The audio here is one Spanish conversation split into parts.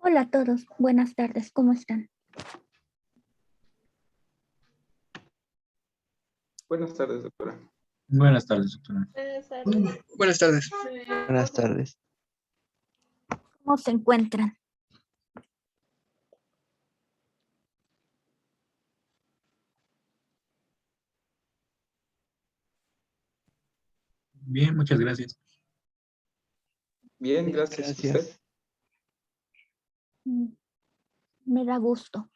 Hola a todos, buenas tardes, ¿cómo están? Buenas tardes, doctora. Buenas tardes, doctora. Buenas tardes. Buenas tardes. ¿Cómo se encuentran? Bien, muchas gracias. Bien, gracias. ¿Usted? Me da gusto.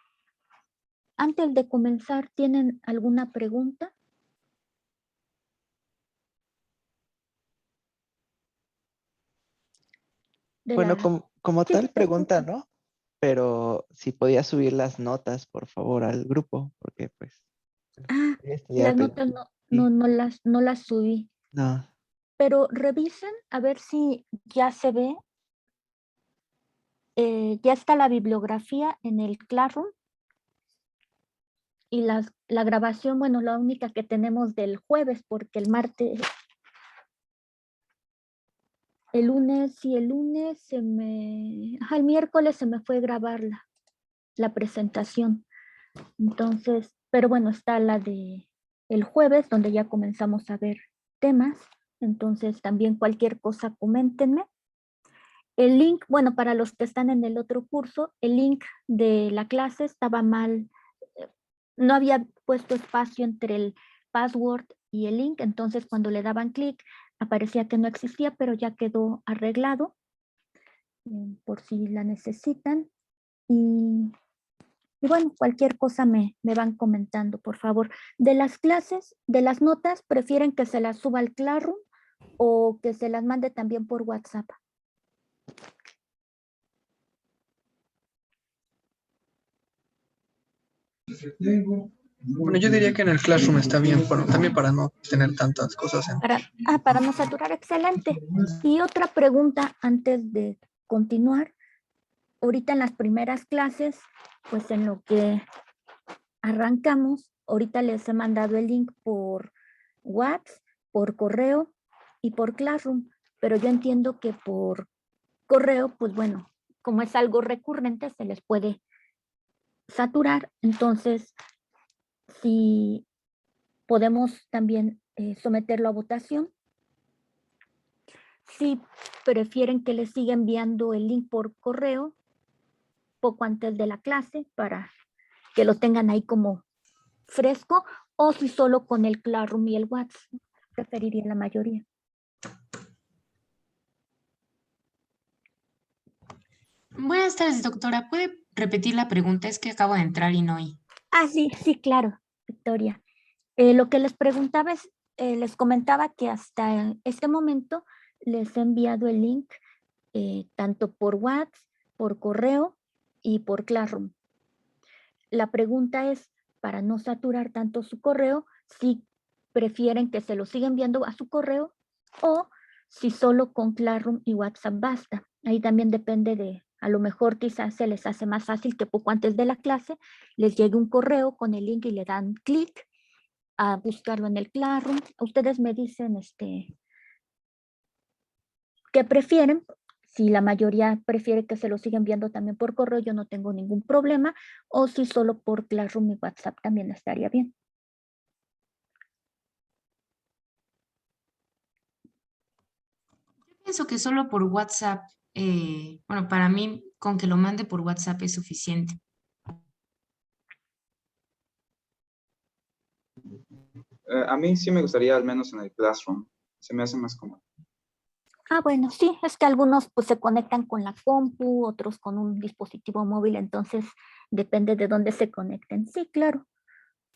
Antes de comenzar, ¿tienen alguna pregunta? Bueno, como Sí, tal pregunta, ¿no? Pero si podía subir las notas, por favor, al grupo, porque pues Ah, voy a estudiar, las pero notas sí. no las subí. No. Pero revisen a ver si ya se ve. Ya está la bibliografía en el Classroom. Y la grabación, bueno, la única que tenemos del jueves, porque el martes, el lunes el miércoles se me fue a grabar la presentación. Entonces, pero bueno, está la de el jueves, donde ya comenzamos a ver temas. Entonces, también cualquier cosa, coméntenme. El link, bueno, para los que están en el otro curso, el link de la clase estaba mal. No había puesto espacio entre el password y el link, entonces cuando le daban clic aparecía que no existía, pero ya quedó arreglado por si la necesitan. Y bueno, cualquier cosa me van comentando, por favor. De las clases, de las notas, ¿prefieren que se las suba al Classroom o que se las mande también por WhatsApp? Bueno, yo diría que en el Classroom está bien, bueno, también para no tener tantas cosas en... Para no saturar, excelente. Y otra pregunta antes de continuar. Ahorita en las primeras clases, pues en lo que arrancamos, ahorita les he mandado el link por WhatsApp, por correo y por Classroom, pero yo entiendo que por correo, pues bueno, como es algo recurrente, se les puede saturar. Entonces, si podemos también someterlo a votación. Si prefieren que les siga enviando el link por correo poco antes de la clase para que lo tengan ahí como fresco, o si solo con el Classroom y el WhatsApp, preferiría la mayoría. Buenas tardes, doctora. ¿Puede repetir la pregunta? Es que acabo de entrar y no oí. Ah, sí, claro, Victoria. Lo que les preguntaba es, les comentaba que hasta este momento les he enviado el link tanto por WhatsApp, por correo y por Classroom. La pregunta es, para no saturar tanto su correo, si prefieren que se lo siga enviando a su correo o si solo con Classroom y WhatsApp basta. Ahí también depende de, a lo mejor quizás se les hace más fácil que poco antes de la clase les llegue un correo con el link y le dan clic a buscarlo en el Classroom. Ustedes me dicen qué prefieren. Si la mayoría prefiere que se lo siga enviando también por correo, yo no tengo ningún problema. O si solo por Classroom y WhatsApp también estaría bien. pienso que solo por WhatsApp, bueno, para mí con que lo mande por WhatsApp es suficiente. A mí sí me gustaría al menos en el Classroom. Se me hace más cómodo. Ah, bueno, sí, es que algunos pues se conectan con la compu, otros con un dispositivo móvil, entonces depende de dónde se conecten. Sí, claro.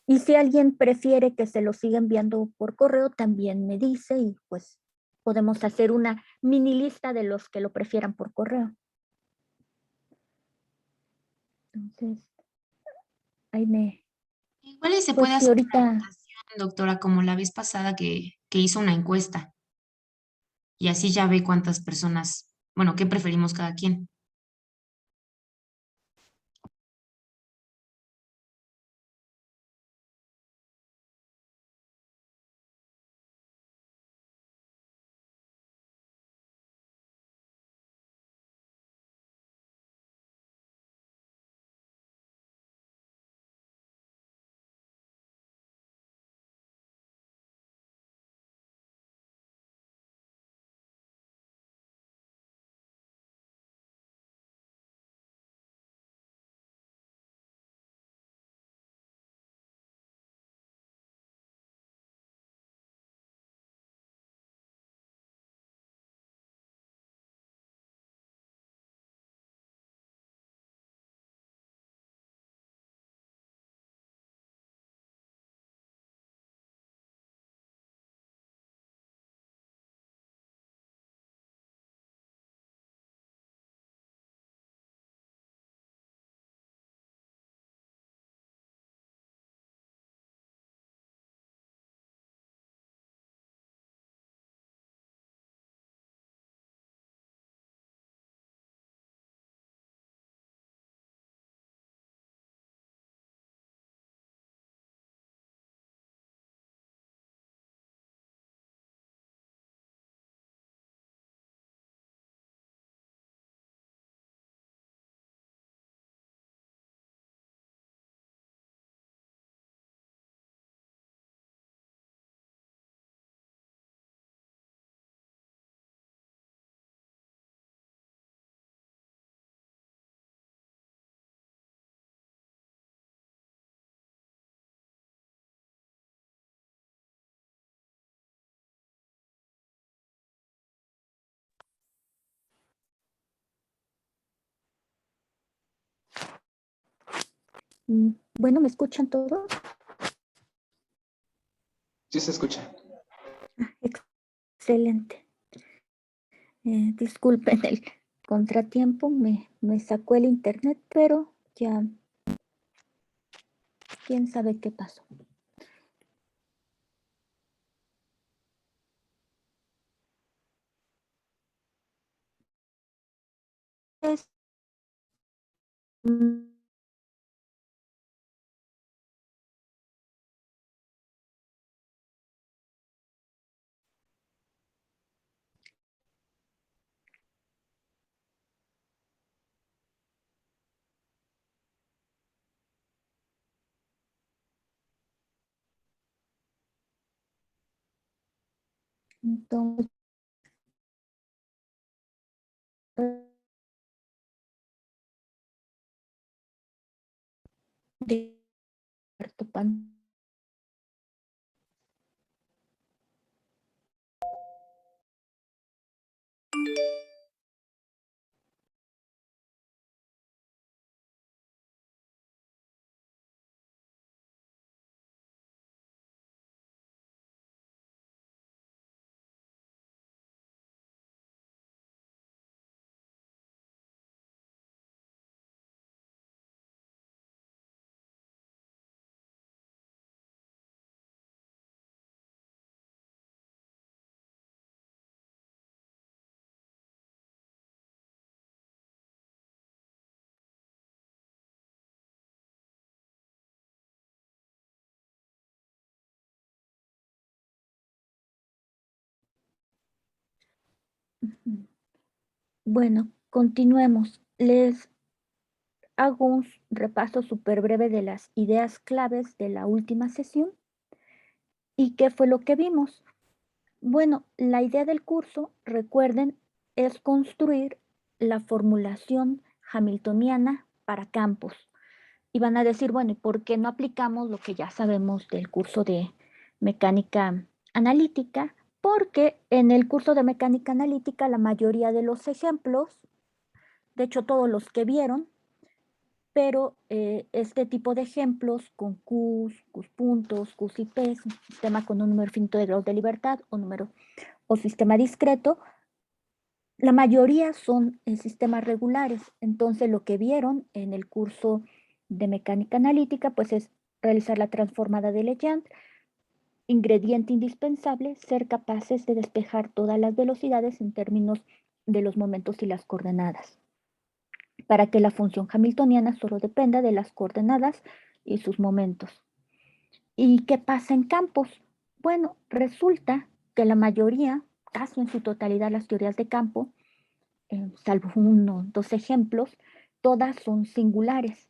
Y si alguien prefiere que se lo siga enviando por correo, también me dice y pues podemos hacer una mini lista de los que lo prefieran por correo. Entonces, ahí me, Igual y se pues puede sí, hacer una ahorita, votación, doctora, como la vez pasada que hizo una encuesta. Y así ya ve cuántas personas, bueno, qué preferimos cada quien. bueno, ¿me escuchan todos? Sí se escucha. Excelente. Disculpen el contratiempo, me sacó el internet, pero ya, quién sabe qué pasó. Es, mm, entonces, de Bueno, continuemos. Les hago un repaso súper breve de las ideas claves de la última sesión. ¿Y qué fue lo que vimos? Bueno, la idea del curso, recuerden, es construir la formulación hamiltoniana para campos. Y van a decir, bueno, ¿y por qué no aplicamos lo que ya sabemos del curso de mecánica analítica? Porque en el curso de mecánica analítica la mayoría de los ejemplos, de hecho todos los que vieron, pero este tipo de ejemplos con Qs, Qs puntos, Qs y Ps, un sistema con un número finito de grados de libertad o sistema discreto, la mayoría son sistemas regulares. Entonces lo que vieron en el curso de mecánica analítica pues es realizar la transformada de Legendre, ingrediente indispensable, ser capaces de despejar todas las velocidades en términos de los momentos y las coordenadas, para que la función hamiltoniana solo dependa de las coordenadas y sus momentos. ¿Y qué pasa en campos? Bueno, resulta que la mayoría, casi en su totalidad, las teorías de campo, salvo 1 o 2 ejemplos, todas son singulares.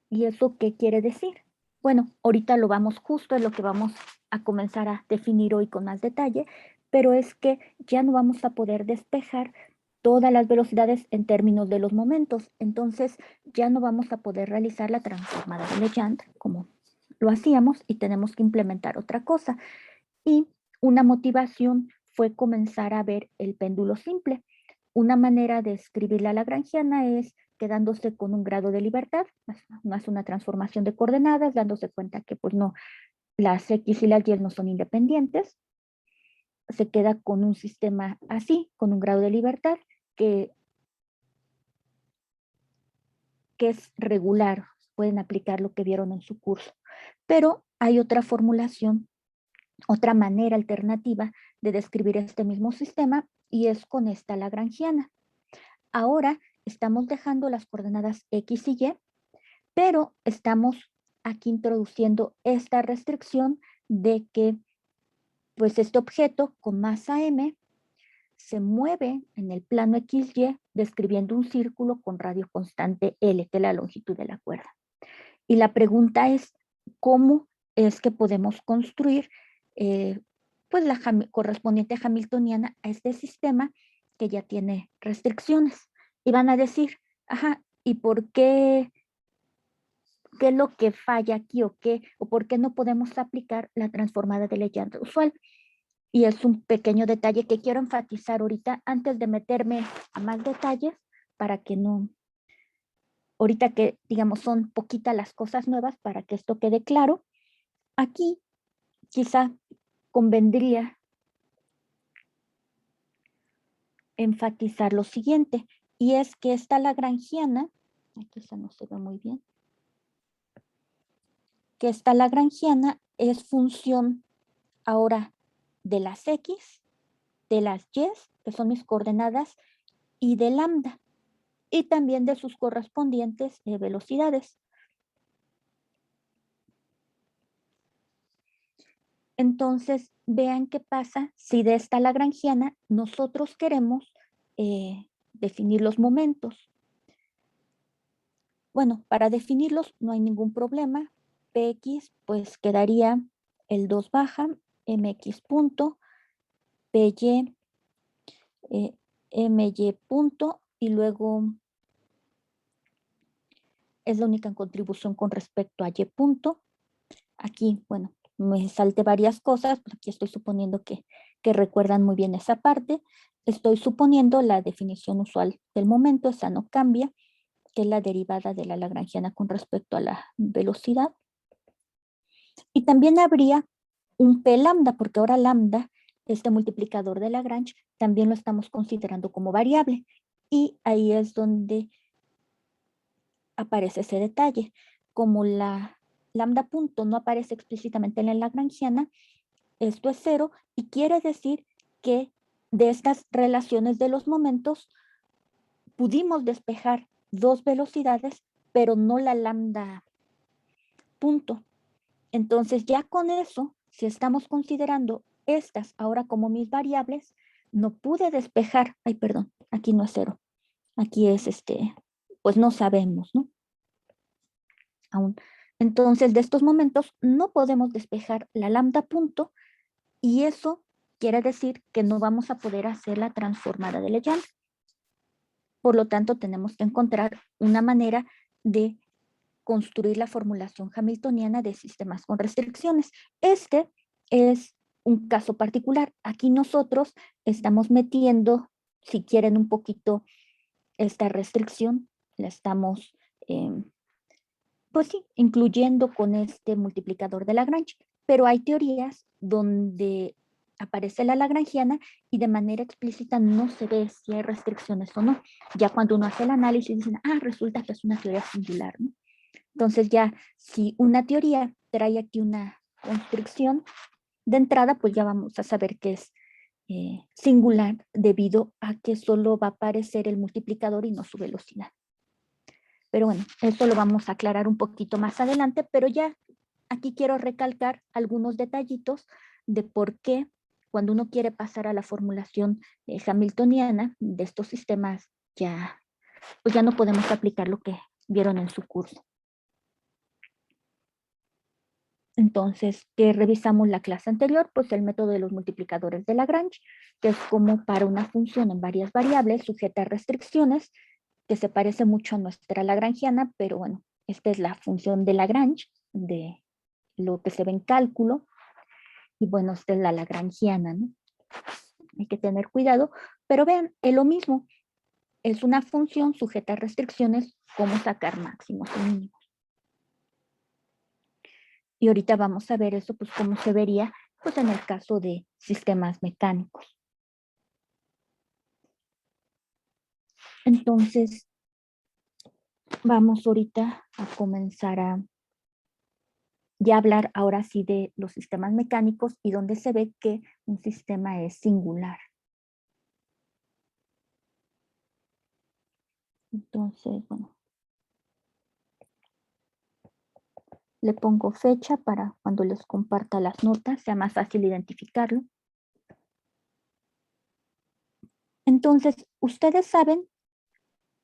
¿Y eso qué quiere decir? Bueno, ahorita lo vamos justo, es lo que vamos a comenzar a definir hoy con más detalle, pero es que ya no vamos a poder despejar todas las velocidades en términos de los momentos. Entonces ya no vamos a poder realizar la transformada de Legendre como lo hacíamos y tenemos que implementar otra cosa. Y una motivación fue comenzar a ver el péndulo simple. Una manera de escribir la lagrangiana es quedándose con un grado de libertad, más una transformación de coordenadas, dándose cuenta que pues no, las X y las Y no son independientes. Se queda con un sistema así, con un grado de libertad que es regular. Pueden aplicar lo que vieron en su curso. Pero hay otra formulación, otra manera alternativa de describir este mismo sistema y es con esta lagrangiana. Ahora estamos dejando las coordenadas X y Y, pero estamos aquí introduciendo esta restricción de que pues este objeto con masa m se mueve en el plano XY describiendo un círculo con radio constante L, que es la longitud de la cuerda. Y la pregunta es, ¿cómo es que podemos construir pues la correspondiente hamiltoniana a este sistema que ya tiene restricciones? Y van a decir, ajá, ¿y por qué? ¿Qué es lo que falla aquí o por qué no podemos aplicar la transformada de Legendre usual? Y es un pequeño detalle que quiero enfatizar ahorita antes de meterme a más detalles para que no, ahorita que digamos son poquitas las cosas nuevas para que esto quede claro. Aquí quizá convendría enfatizar lo siguiente, y es que esta lagrangiana, aquí esa no se ve muy bien, que esta lagrangiana es función ahora de las X, de las Y, que son mis coordenadas, y de lambda, y también de sus correspondientes velocidades. Entonces, vean qué pasa si de esta lagrangiana nosotros queremos definir los momentos. Bueno, para definirlos no hay ningún problema. Px pues quedaría el 2 baja, mx punto, py, my punto, y luego es la única contribución con respecto a y punto. Aquí, bueno, me salté varias cosas, pero aquí estoy suponiendo que recuerdan muy bien esa parte. Estoy suponiendo la definición usual del momento, esa no cambia, que es la derivada de la lagrangiana con respecto a la velocidad. Y también habría un p lambda, porque ahora lambda, este multiplicador de Lagrange, también lo estamos considerando como variable. Y ahí es donde aparece ese detalle. Como la lambda punto no aparece explícitamente en la lagrangiana, esto es 0 y quiere decir que de estas relaciones de los momentos pudimos despejar 2 velocidades, pero no la lambda punto. Entonces ya con eso, si estamos considerando estas ahora como mis variables, no pude despejar, ay perdón, aquí no es 0, aquí es pues no sabemos, ¿no? Aún. Entonces de estos momentos no podemos despejar la lambda punto y eso quiere decir que no vamos a poder hacer la transformada de Legendre. Por lo tanto, tenemos que encontrar una manera de construir la formulación hamiltoniana de sistemas con restricciones. Este es un caso particular. Aquí nosotros estamos metiendo, si quieren, un poquito esta restricción, la estamos, pues sí, incluyendo con este multiplicador de Lagrange. Pero hay teorías donde aparece la lagrangiana y de manera explícita no se ve si hay restricciones o no. Ya cuando uno hace el análisis dicen, resulta que es una teoría singular, ¿no? Entonces ya si una teoría trae aquí una constricción de entrada, pues ya vamos a saber que es singular debido a que solo va a aparecer el multiplicador y no su velocidad. Pero bueno, esto lo vamos a aclarar un poquito más adelante, pero ya aquí quiero recalcar algunos detallitos de por qué cuando uno quiere pasar a la formulación hamiltoniana de estos sistemas, pues ya no podemos aplicar lo que vieron en su curso. Entonces, ¿qué revisamos la clase anterior? Pues el método de los multiplicadores de Lagrange, que es como para una función en varias variables sujeta a restricciones, que se parece mucho a nuestra lagrangiana, pero bueno, esta es la función de Lagrange, de lo que se ve en cálculo, y bueno, esta es la lagrangiana, ¿no? Hay que tener cuidado, pero vean, es lo mismo, es una función sujeta a restricciones, cómo sacar máximos y mínimos. Y ahorita vamos a ver eso, pues cómo se vería, pues en el caso de sistemas mecánicos. Entonces, vamos ahorita a comenzar a ya hablar ahora sí de los sistemas mecánicos y donde se ve que un sistema es singular. Entonces, bueno, le pongo fecha para cuando les comparta las notas, sea más fácil identificarlo. Entonces, ustedes saben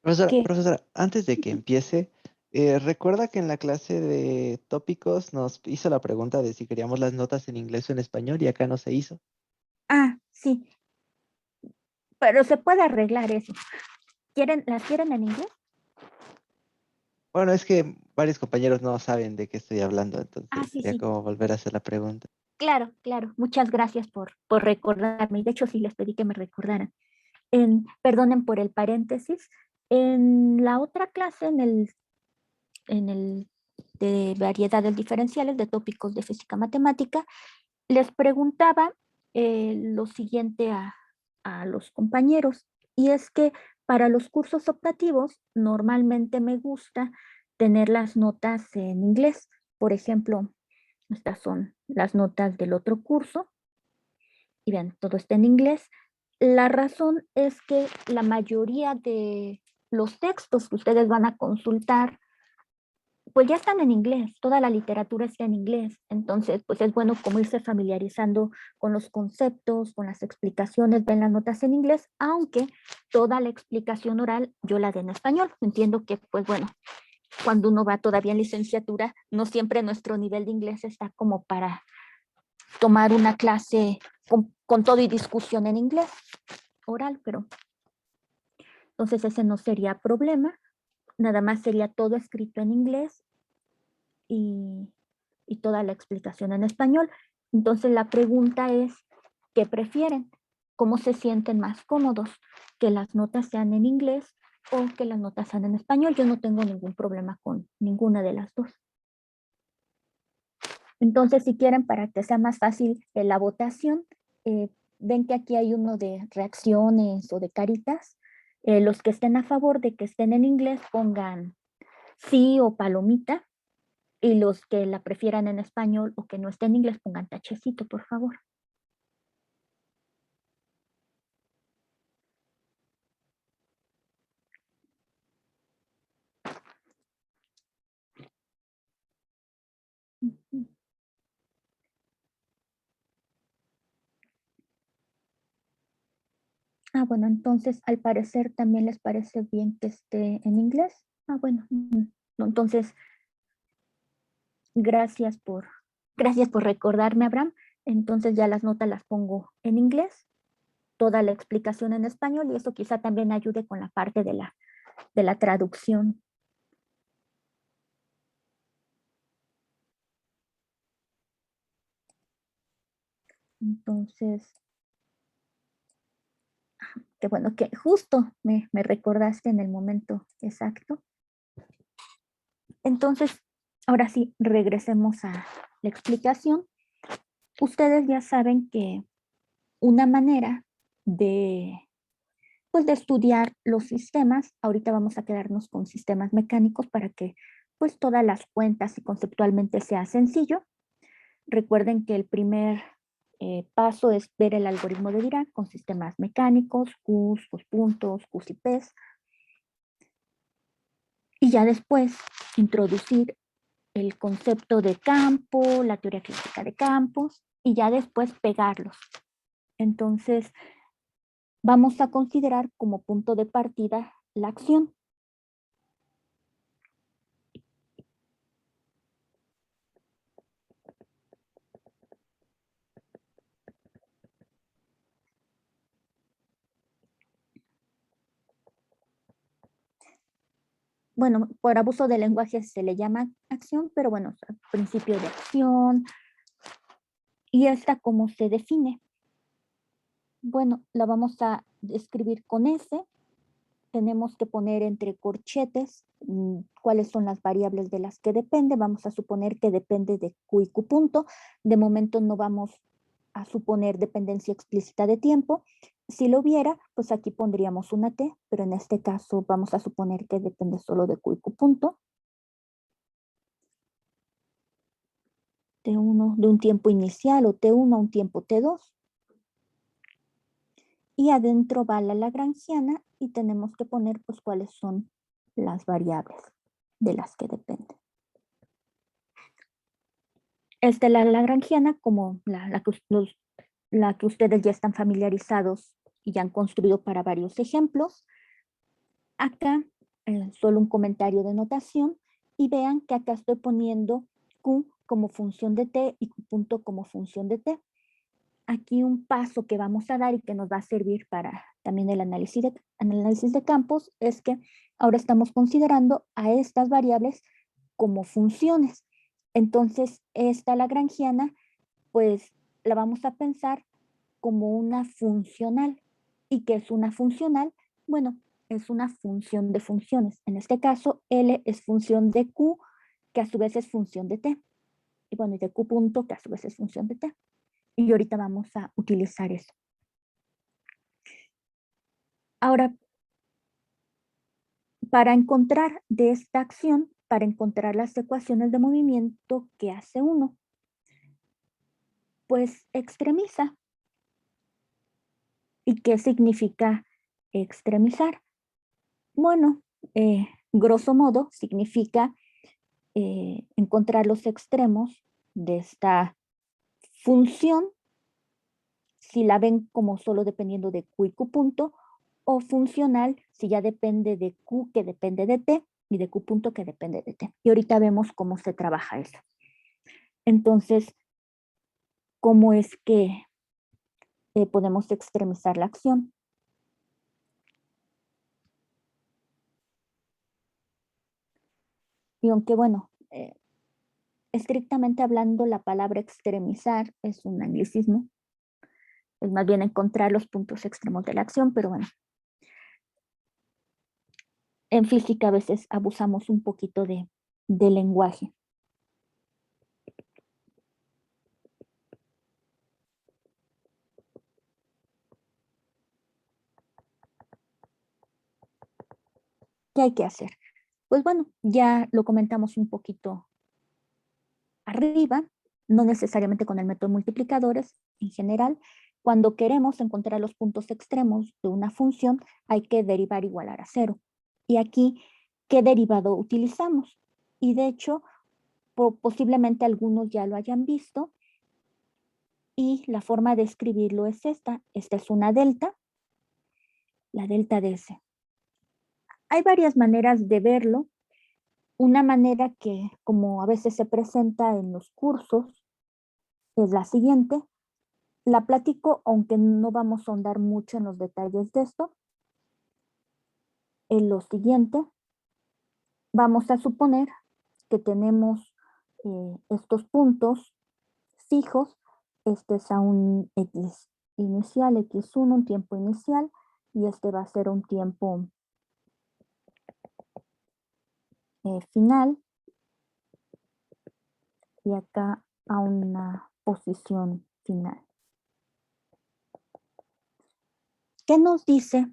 que... Profesora, antes de que empiece, recuerda que en la clase de tópicos nos hizo la pregunta de si queríamos las notas en inglés o en español y acá no se hizo. Sí, pero se puede arreglar eso. ¿Las quieren en inglés? Bueno, es que varios compañeros no saben de qué estoy hablando, entonces Sí, sería sí. como volver a hacer la pregunta. Claro. Muchas gracias por recordarme. De hecho, sí les pedí que me recordaran. Perdonen por el paréntesis. En la otra clase, en el de variedades diferenciales de tópicos de física matemática, les preguntaba lo siguiente a los compañeros. Y es que para los cursos optativos, normalmente me gusta tener las notas en inglés. Por ejemplo, estas son las notas del otro curso. Y vean, todo está en inglés. La razón es que la mayoría de los textos que ustedes van a consultar, pues ya están en inglés, toda la literatura está en inglés. Entonces, pues es bueno como irse familiarizando con los conceptos, con las explicaciones, ven las notas en inglés, aunque toda la explicación oral yo la dé en español. Entiendo que, pues bueno, cuando uno va todavía en licenciatura, no siempre nuestro nivel de inglés está como para tomar una clase con todo y discusión en inglés oral, pero entonces ese no sería problema, nada más sería todo escrito en inglés y toda la explicación en español. Entonces la pregunta es, ¿qué prefieren? ¿Cómo se sienten más cómodos? ¿Que las notas sean en inglés o que las notas sean en español? Yo no tengo ningún problema con ninguna de las dos. Entonces, si quieren, para que sea más fácil la votación, ven que aquí hay uno de reacciones o de caritas. Los que estén a favor de que estén en inglés pongan sí o palomita, y los que la prefieran en español o que no estén en inglés pongan tachecito, por favor. Bueno, entonces al parecer también les parece bien que esté en inglés. Bueno, entonces gracias por recordarme, Abraham. Entonces ya las notas las pongo en inglés, toda la explicación en español, y eso quizá también ayude con la parte de la traducción. Entonces, qué bueno que justo me recordaste en el momento exacto. Entonces, ahora sí, regresemos a la explicación. Ustedes ya saben que una manera de, pues, de estudiar los sistemas, ahorita vamos a quedarnos con sistemas mecánicos para que pues todas las cuentas y conceptualmente sea sencillo. Recuerden que el primer paso es ver el algoritmo de Dirac con sistemas mecánicos, Qs, puntos, Qs y Ps. Y ya después introducir el concepto de campo, la teoría clásica de campos, y ya después pegarlos. Entonces, vamos a considerar como punto de partida la acción. Bueno, por abuso de lenguaje se le llama acción, pero bueno, principio de acción. ¿Y esta cómo se define? Bueno, la vamos a escribir con S. Tenemos que poner entre corchetes cuáles son las variables de las que depende. Vamos a suponer que depende de Q y Q punto. De momento no vamos a suponer dependencia explícita de tiempo. Si lo hubiera, pues aquí pondríamos una T, pero en este caso vamos a suponer que depende solo de Q y Q punto. T1 de un tiempo inicial o T1 a un tiempo T2. Y adentro va la lagrangiana y tenemos que poner pues cuáles son las variables de las que depende. Esta es la lagrangiana, como la que ustedes ya están familiarizados y ya han construido para varios ejemplos. Acá solo un comentario de notación y vean que acá estoy poniendo Q como función de T y Q punto como función de T. Aquí un paso que vamos a dar y que nos va a servir para también el análisis de campos es que ahora estamos considerando a estas variables como funciones. Entonces, esta lagrangiana, pues la vamos a pensar como una funcional. ¿Y qué es una funcional? Bueno, es una función de funciones. En este caso, L es función de Q, que a su vez es función de T. Y bueno, y de Q punto, que a su vez es función de T. Y ahorita vamos a utilizar eso. Ahora, para encontrar de esta acción, para encontrar las ecuaciones de movimiento que hace uno, pues extremiza. ¿Y qué significa extremizar? Bueno, grosso modo significa encontrar los extremos de esta función, si la ven como solo dependiendo de Q y Q punto, o funcional si ya depende de Q que depende de T y de Q punto que depende de T. Y ahorita vemos cómo se trabaja eso. Entonces, ¿cómo es que podemos extremizar la acción? Y aunque bueno, estrictamente hablando, la palabra extremizar es un anglicismo. Es más bien encontrar los puntos extremos de la acción, pero bueno. En física a veces abusamos un poquito de lenguaje. ¿Qué hay que hacer? Pues bueno, ya lo comentamos un poquito arriba, no necesariamente con el método de multiplicadores, en general. Cuando queremos encontrar los puntos extremos de una función, hay que derivar igualar a 0. Y aquí, ¿qué derivado utilizamos? Y de hecho, posiblemente algunos ya lo hayan visto, y la forma de escribirlo es esta. Esta es una delta, la delta de S. Hay varias maneras de verlo. Una manera que, como a veces se presenta en los cursos, es la siguiente. La platico, aunque no vamos a ahondar mucho en los detalles de esto. En lo siguiente, vamos a suponer que tenemos estos puntos fijos. Este es a un X inicial, X1, un tiempo inicial, y este va a ser un tiempo final, y acá a una posición final. ¿Qué nos dice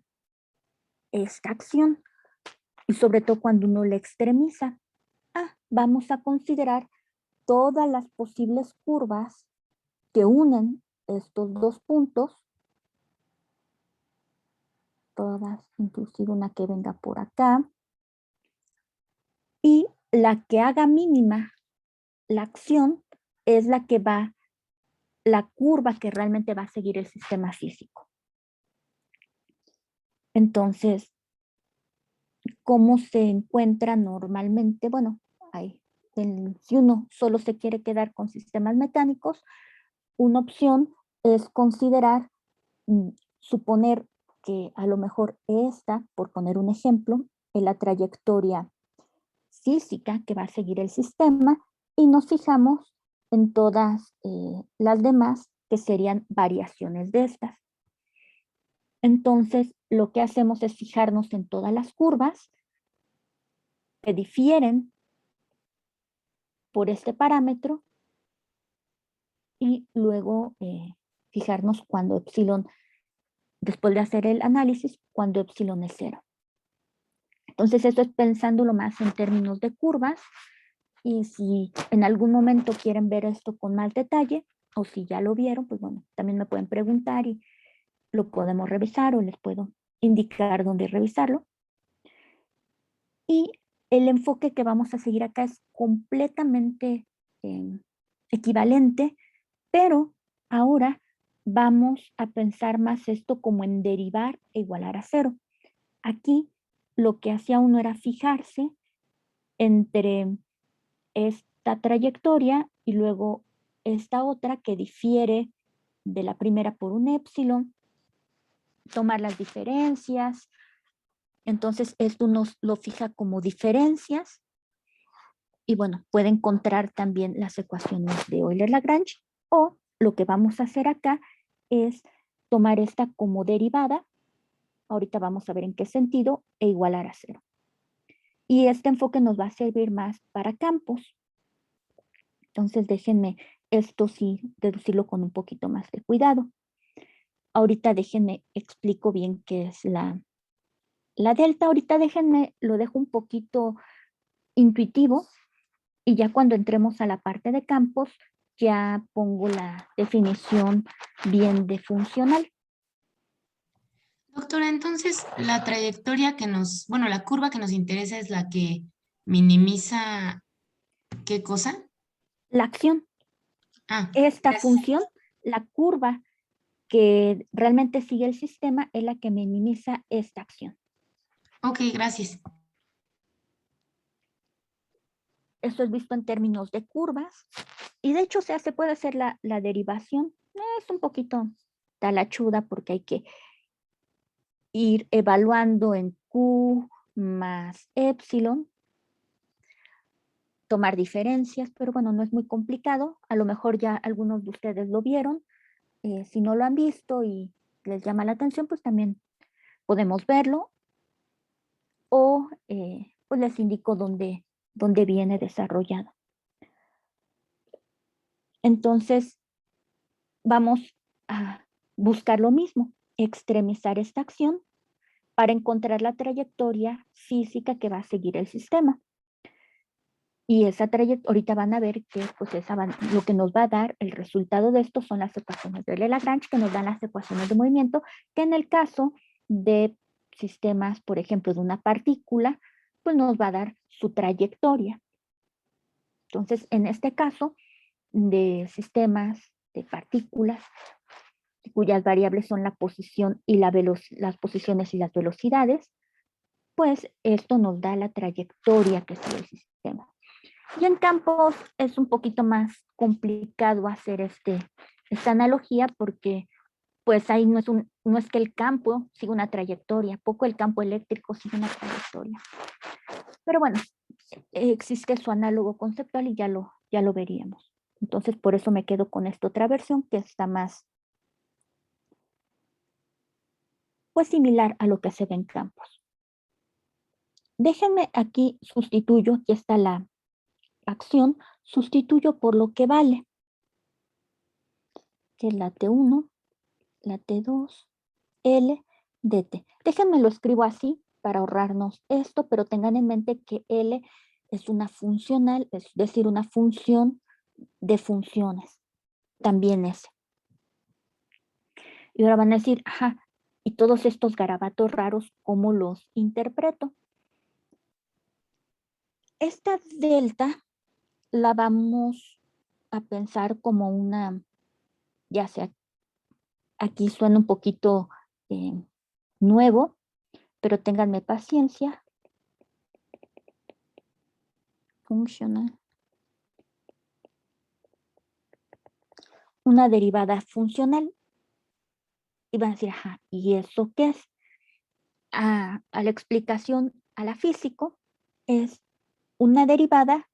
esta acción? Y sobre todo cuando uno la extremiza. Vamos a considerar todas las posibles curvas que unen estos dos puntos, todas, inclusive una que venga por acá, y la que haga mínima la acción es la que va, la curva que realmente va a seguir el sistema físico. Entonces, ¿cómo se encuentra normalmente? Bueno, si uno solo se quiere quedar con sistemas mecánicos, una opción es considerar, suponer que a lo mejor esta, por poner un ejemplo, es la trayectoria física que va a seguir el sistema, y nos fijamos en todas las demás que serían variaciones de estas. Entonces, lo que hacemos es fijarnos en todas las curvas que difieren por este parámetro, y luego fijarnos cuando epsilon, después de hacer el análisis, cuando epsilon es 0. Entonces, esto es pensándolo más en términos de curvas, y si en algún momento quieren ver esto con más detalle, o si ya lo vieron, pues bueno, también me pueden preguntar y lo podemos revisar, o les puedo indicar dónde revisarlo. Y el enfoque que vamos a seguir acá es completamente equivalente, pero ahora vamos a pensar más esto como en derivar e igualar a 0. Aquí lo que hacía uno era fijarse entre esta trayectoria y luego esta otra que difiere de la primera por un épsilon, tomar las diferencias. Entonces esto nos lo fija como diferencias, y bueno, puede encontrar también las ecuaciones de Euler-Lagrange, o lo que vamos a hacer acá es tomar esta como derivada, ahorita vamos a ver en qué sentido, e igualar a 0. Y este enfoque nos va a servir más para campos. Entonces déjenme esto sí deducirlo con un poquito más de cuidado. Ahorita déjenme explico bien qué es la delta. Ahorita déjenme, lo dejo un poquito intuitivo, y ya cuando entremos a la parte de campos, ya pongo la definición bien de funcional. Doctora, entonces la trayectoria que la curva que nos interesa es la que minimiza, ¿qué cosa? La acción, esta Gracias. función, la curva que realmente sigue el sistema, es la que minimiza esta acción. Ok, gracias. Esto es visto en términos de curvas, y de hecho se puede hacer la derivación. Es un poquito talachuda porque hay que ir evaluando en Q más epsilon, tomar diferencias, pero bueno, no es muy complicado. A lo mejor ya algunos de ustedes lo vieron. Si no lo han visto y les llama la atención, pues también podemos verlo, o pues les indico dónde viene desarrollado. Entonces, vamos a buscar lo mismo, extremizar esta acción para encontrar la trayectoria física que va a seguir el sistema. Y esa trayectoria, ahorita van a ver que pues lo que nos va a dar el resultado de esto son las ecuaciones de Euler-Lagrange, que nos dan las ecuaciones de movimiento, que en el caso de sistemas, por ejemplo, de una partícula, pues nos va a dar su trayectoria. Entonces, en este caso, de sistemas de partículas, cuyas variables son la posición y las posiciones y las velocidades, pues esto nos da la trayectoria que sigue el sistema. Y en campos es un poquito más complicado hacer esta analogía porque pues ahí no es que el campo siga una trayectoria, poco el campo eléctrico sigue una trayectoria. Pero bueno, existe su análogo conceptual y ya lo veríamos. Entonces por eso me quedo con esta otra versión que está más pues similar a lo que se ve en campos. Déjenme aquí sustituyo, aquí está la acción, sustituyo por lo que vale, que es la T1, la T2, L, DT. Déjenme lo escribo así para ahorrarnos esto, pero tengan en mente que L es una funcional, es decir, una función de funciones. También S. Y ahora van a decir, ajá, y todos estos garabatos raros, ¿cómo los interpreto? Esta delta la vamos a pensar como una, ya sea, aquí suena un poquito nuevo, pero ténganme paciencia. Funcional. Una derivada funcional. Y van a decir, ajá, ¿y eso qué es? A la explicación a la físico es una derivada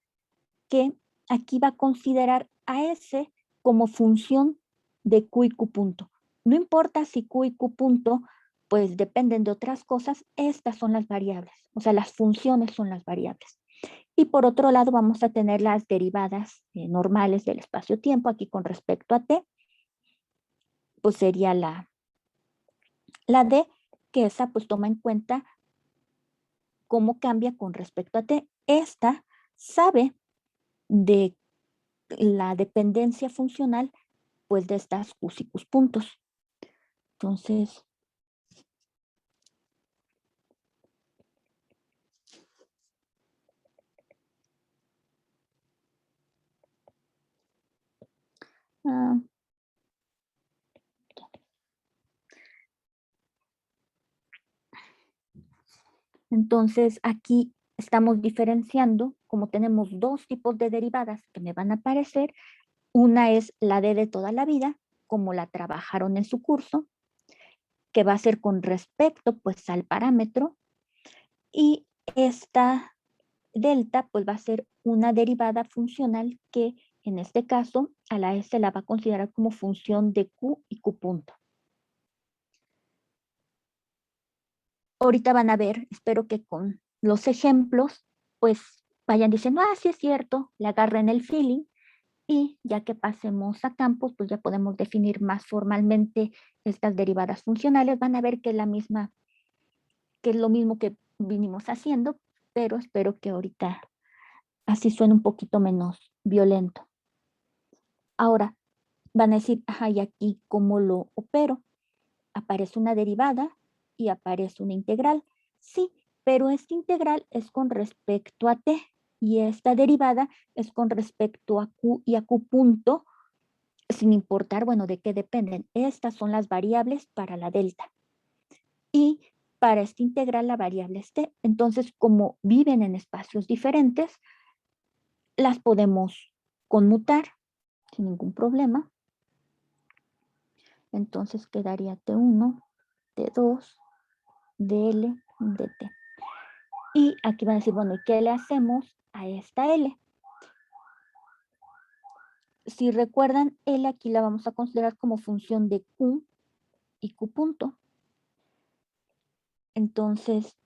que aquí va a considerar a S como función de Q y Q punto. No importa si Q y Q punto pues dependen de otras cosas, estas son las variables, o sea, las funciones son las variables. Y por otro lado vamos a tener las derivadas normales del espacio-tiempo, aquí con respecto a T, pues sería la D, que esa pues toma en cuenta cómo cambia con respecto a T. Esta sabe de la dependencia funcional pues de estas Q y Q puntos. Entonces, entonces aquí estamos diferenciando, como tenemos dos tipos de derivadas que me van a aparecer, una es la D de toda la vida, como la trabajaron en su curso, que va a ser con respecto pues al parámetro, y esta delta pues va a ser una derivada funcional que en este caso a la S la va a considerar como función de Q y Q punto. Ahorita van a ver, espero que con los ejemplos pues vayan diciendo, ah, sí es cierto, le agarren el feeling, y ya que pasemos a campos, pues ya podemos definir más formalmente estas derivadas funcionales. Van a ver que es la misma, que es lo mismo que vinimos haciendo, pero espero que ahorita así suene un poquito menos violento. Ahora, van a decir, ajá, ¿y aquí cómo lo opero? Aparece una derivada y aparece una integral. Sí, pero esta integral es con respecto a t y esta derivada es con respecto a q y a q punto, sin importar, bueno, de qué dependen. Estas son las variables para la delta. Y para esta integral la variable es t. Entonces, como viven en espacios diferentes, las podemos conmutar sin ningún problema. Entonces quedaría T1, T2, DL, DT. Y aquí van a decir, bueno, ¿y qué le hacemos a esta L? Si recuerdan, L aquí la vamos a considerar como función de Q y Q punto. Entonces,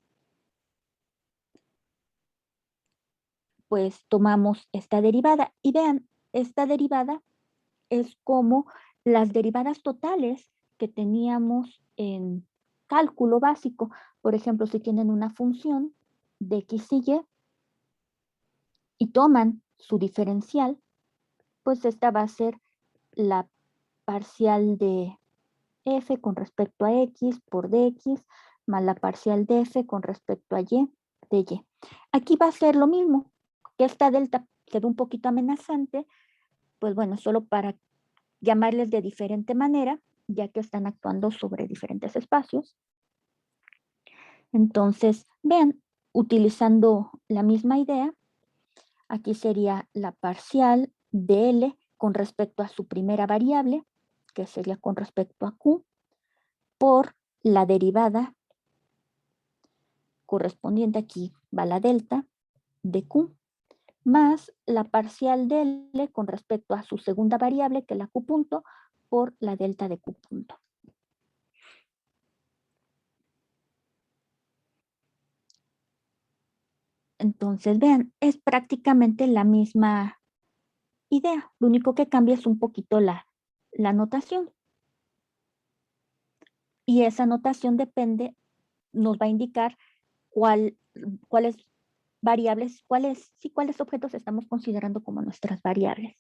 pues tomamos esta derivada. Y vean, esta derivada es como las derivadas totales que teníamos en cálculo básico. Por ejemplo, si tienen una función de x y y toman su diferencial, pues esta va a ser la parcial de f con respecto a x por dx más la parcial de f con respecto a y de y. Aquí va a ser lo mismo, que esta delta quedó un poquito amenazante, pues bueno, solo para llamarles de diferente manera, ya que están actuando sobre diferentes espacios. Entonces, vean, utilizando la misma idea, aquí sería la parcial de L con respecto a su primera variable, que sería con respecto a Q, por la derivada correspondiente, aquí va la delta de Q, más la parcial de L con respecto a su segunda variable, que es la Q punto, por la delta de Q punto. Entonces, vean, es prácticamente la misma idea. Lo único que cambia es un poquito la notación. Y esa notación depende, nos va a indicar cuáles variables, cuáles objetos estamos considerando como nuestras variables.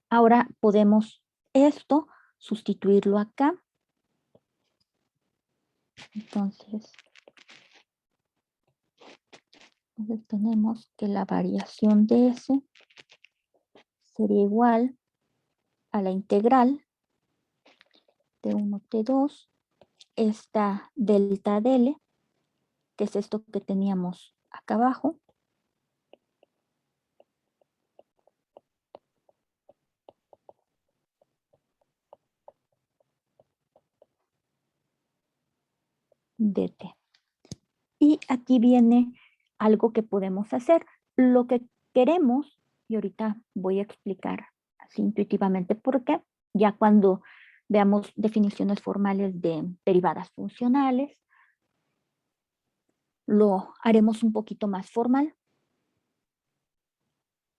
Ahora podemos esto sustituirlo acá. Entonces tenemos que la variación de S sería igual a la integral T1, T2, esta delta de L, que es esto que teníamos acá abajo, dt. Y aquí viene algo que podemos hacer. Lo que queremos, y ahorita voy a explicar así intuitivamente por qué, ya cuando veamos definiciones formales de derivadas funcionales, lo haremos un poquito más formal.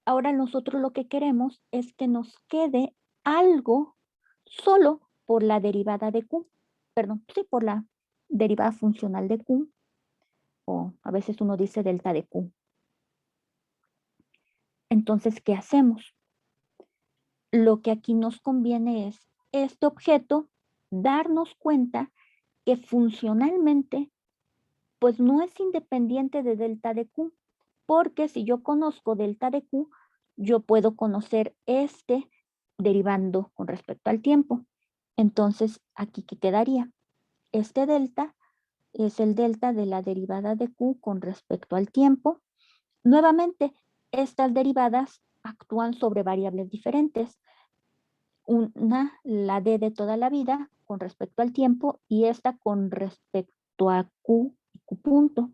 Ahora nosotros lo que queremos es que nos quede algo solo por la derivada de Q, perdón, sí, por la derivada funcional de Q, o a veces uno dice delta de Q. Entonces, ¿qué hacemos? Lo que aquí nos conviene es este objeto, darnos cuenta que funcionalmente, pues no es independiente de delta de Q, porque si yo conozco delta de Q, yo puedo conocer este derivando con respecto al tiempo. Entonces, aquí, ¿qué quedaría? Este delta es el delta de la derivada de Q con respecto al tiempo. Nuevamente, estas derivadas actúan sobre variables diferentes. Una, la D de toda la vida con respecto al tiempo, y esta con respecto a Q y Q punto.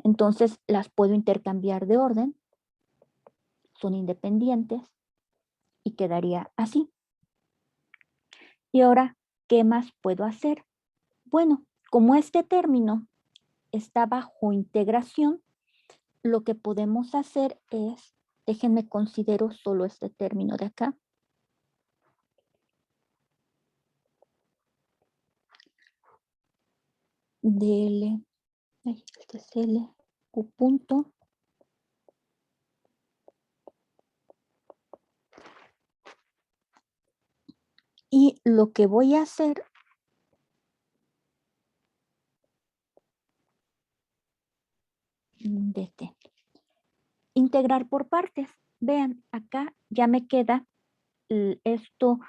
Entonces las puedo intercambiar de orden, son independientes y quedaría así. Y ahora, ¿qué más puedo hacer? Bueno, como este término está bajo integración, lo que podemos hacer es, déjenme considero solo este término de acá. DL, este es L, Q punto. Y lo que voy a hacer DT, integrar por partes. Vean, acá ya me queda esto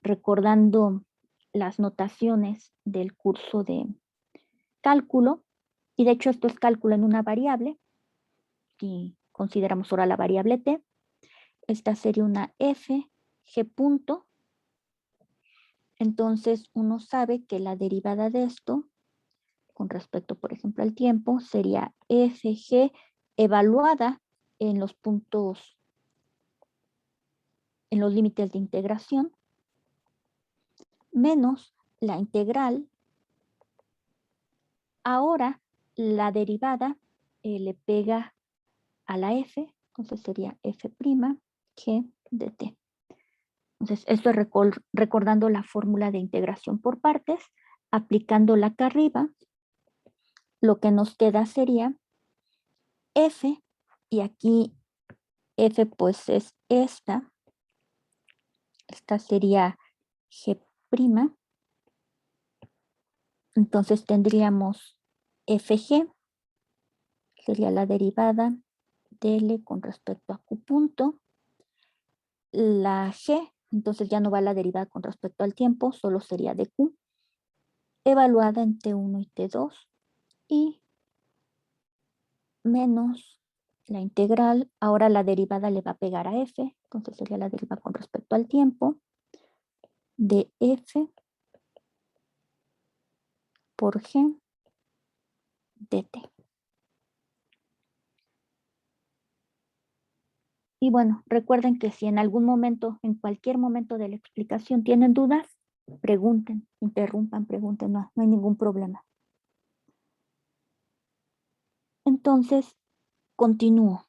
recordando las notaciones del curso de cálculo, y de hecho esto es cálculo en una variable, y consideramos ahora la variable t. Esta sería una f g punto. Entonces uno sabe que la derivada de esto, con respecto, por ejemplo, al tiempo, sería fg evaluada en los puntos, en los límites de integración, menos la integral. Ahora la derivada le pega a la f, entonces sería f' g de t. Entonces esto es recordando la fórmula de integración por partes, aplicándola acá arriba, lo que nos queda sería f, y aquí f pues es esta sería g', entonces tendríamos fg, sería la derivada de L con respecto a Q punto, la G, entonces ya no va la derivada con respecto al tiempo, solo sería de Q, evaluada en T1 y T2, y menos la integral, ahora la derivada le va a pegar a f, entonces sería la derivada con respecto al tiempo de f por g dt. Y bueno, recuerden que si en algún momento, en cualquier momento de la explicación tienen dudas, pregunten, interrumpan, pregunten, no hay ningún problema. Entonces, continúo.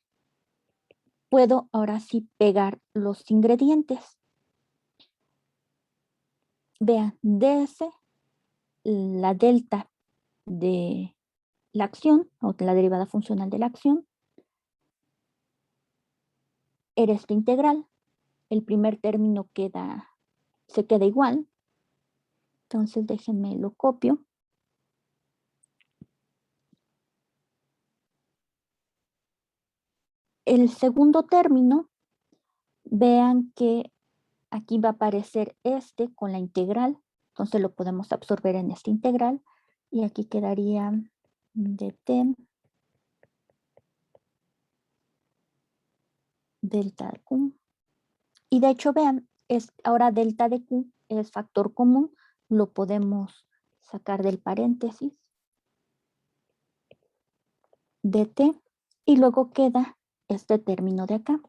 Puedo ahora sí pegar los ingredientes. Vean, ds, la delta de la acción, o la derivada funcional de la acción, era esta integral. El primer término se queda igual. Entonces déjenme lo copio. El segundo término, vean que aquí va a aparecer este con la integral. Entonces lo podemos absorber en esta integral. Y aquí quedaría dt delta de q. Y de hecho, vean, ahora delta de q es factor común. Lo podemos sacar del paréntesis. dt. Y luego queda este término de acá.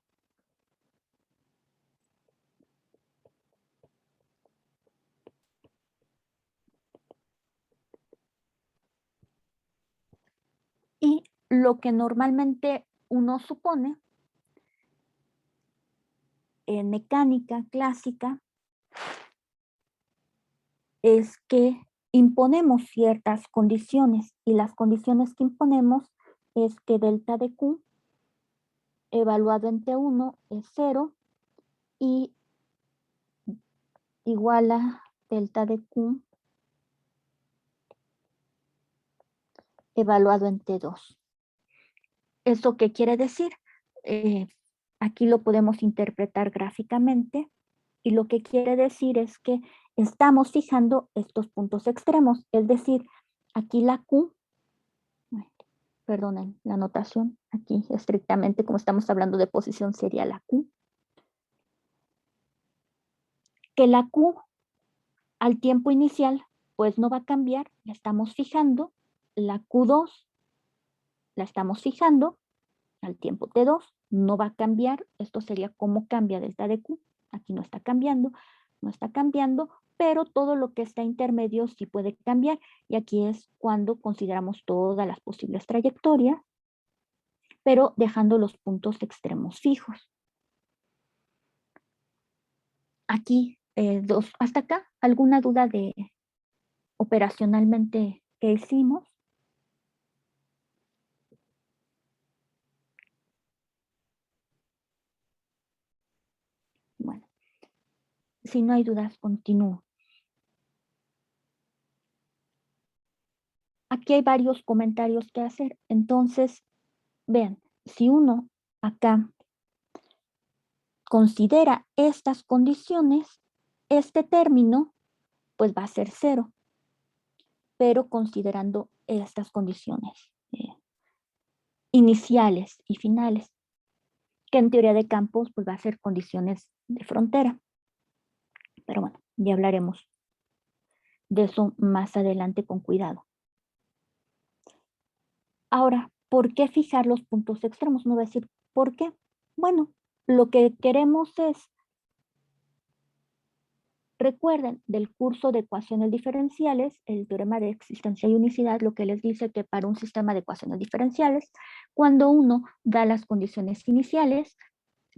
Y lo que normalmente uno supone en mecánica clásica es que imponemos ciertas condiciones, y las condiciones que imponemos es que delta de q evaluado en T1 es 0 y igual a delta de q evaluado en T2. ¿Eso qué quiere decir? Aquí lo podemos interpretar gráficamente, y lo que quiere decir es que estamos fijando estos puntos extremos, es decir, aquí la Q, perdonen la notación, aquí estrictamente como estamos hablando de posición sería la Q, que la Q al tiempo inicial pues no va a cambiar, la estamos fijando, la Q2 la estamos fijando al tiempo T2, no va a cambiar, esto sería como cambia delta de Q, aquí no está cambiando, pero todo lo que está intermedio sí puede cambiar, y aquí es cuando consideramos todas las posibles trayectorias, pero dejando los puntos extremos fijos. Aquí, hasta acá, ¿alguna duda de operacionalmente qué hicimos? Bueno, si no hay dudas, continúo. Aquí hay varios comentarios que hacer. Entonces, vean, si uno acá considera estas condiciones, este término pues va a ser 0, pero considerando estas condiciones iniciales y finales, que en teoría de campos pues va a ser condiciones de frontera. Pero bueno, ya hablaremos de eso más adelante con cuidado. Ahora, ¿por qué fijar los puntos extremos? No voy a decir ¿por qué? Bueno, lo que queremos es, recuerden del curso de ecuaciones diferenciales, el teorema de existencia y unicidad, lo que les dice que para un sistema de ecuaciones diferenciales, cuando uno da las condiciones iniciales,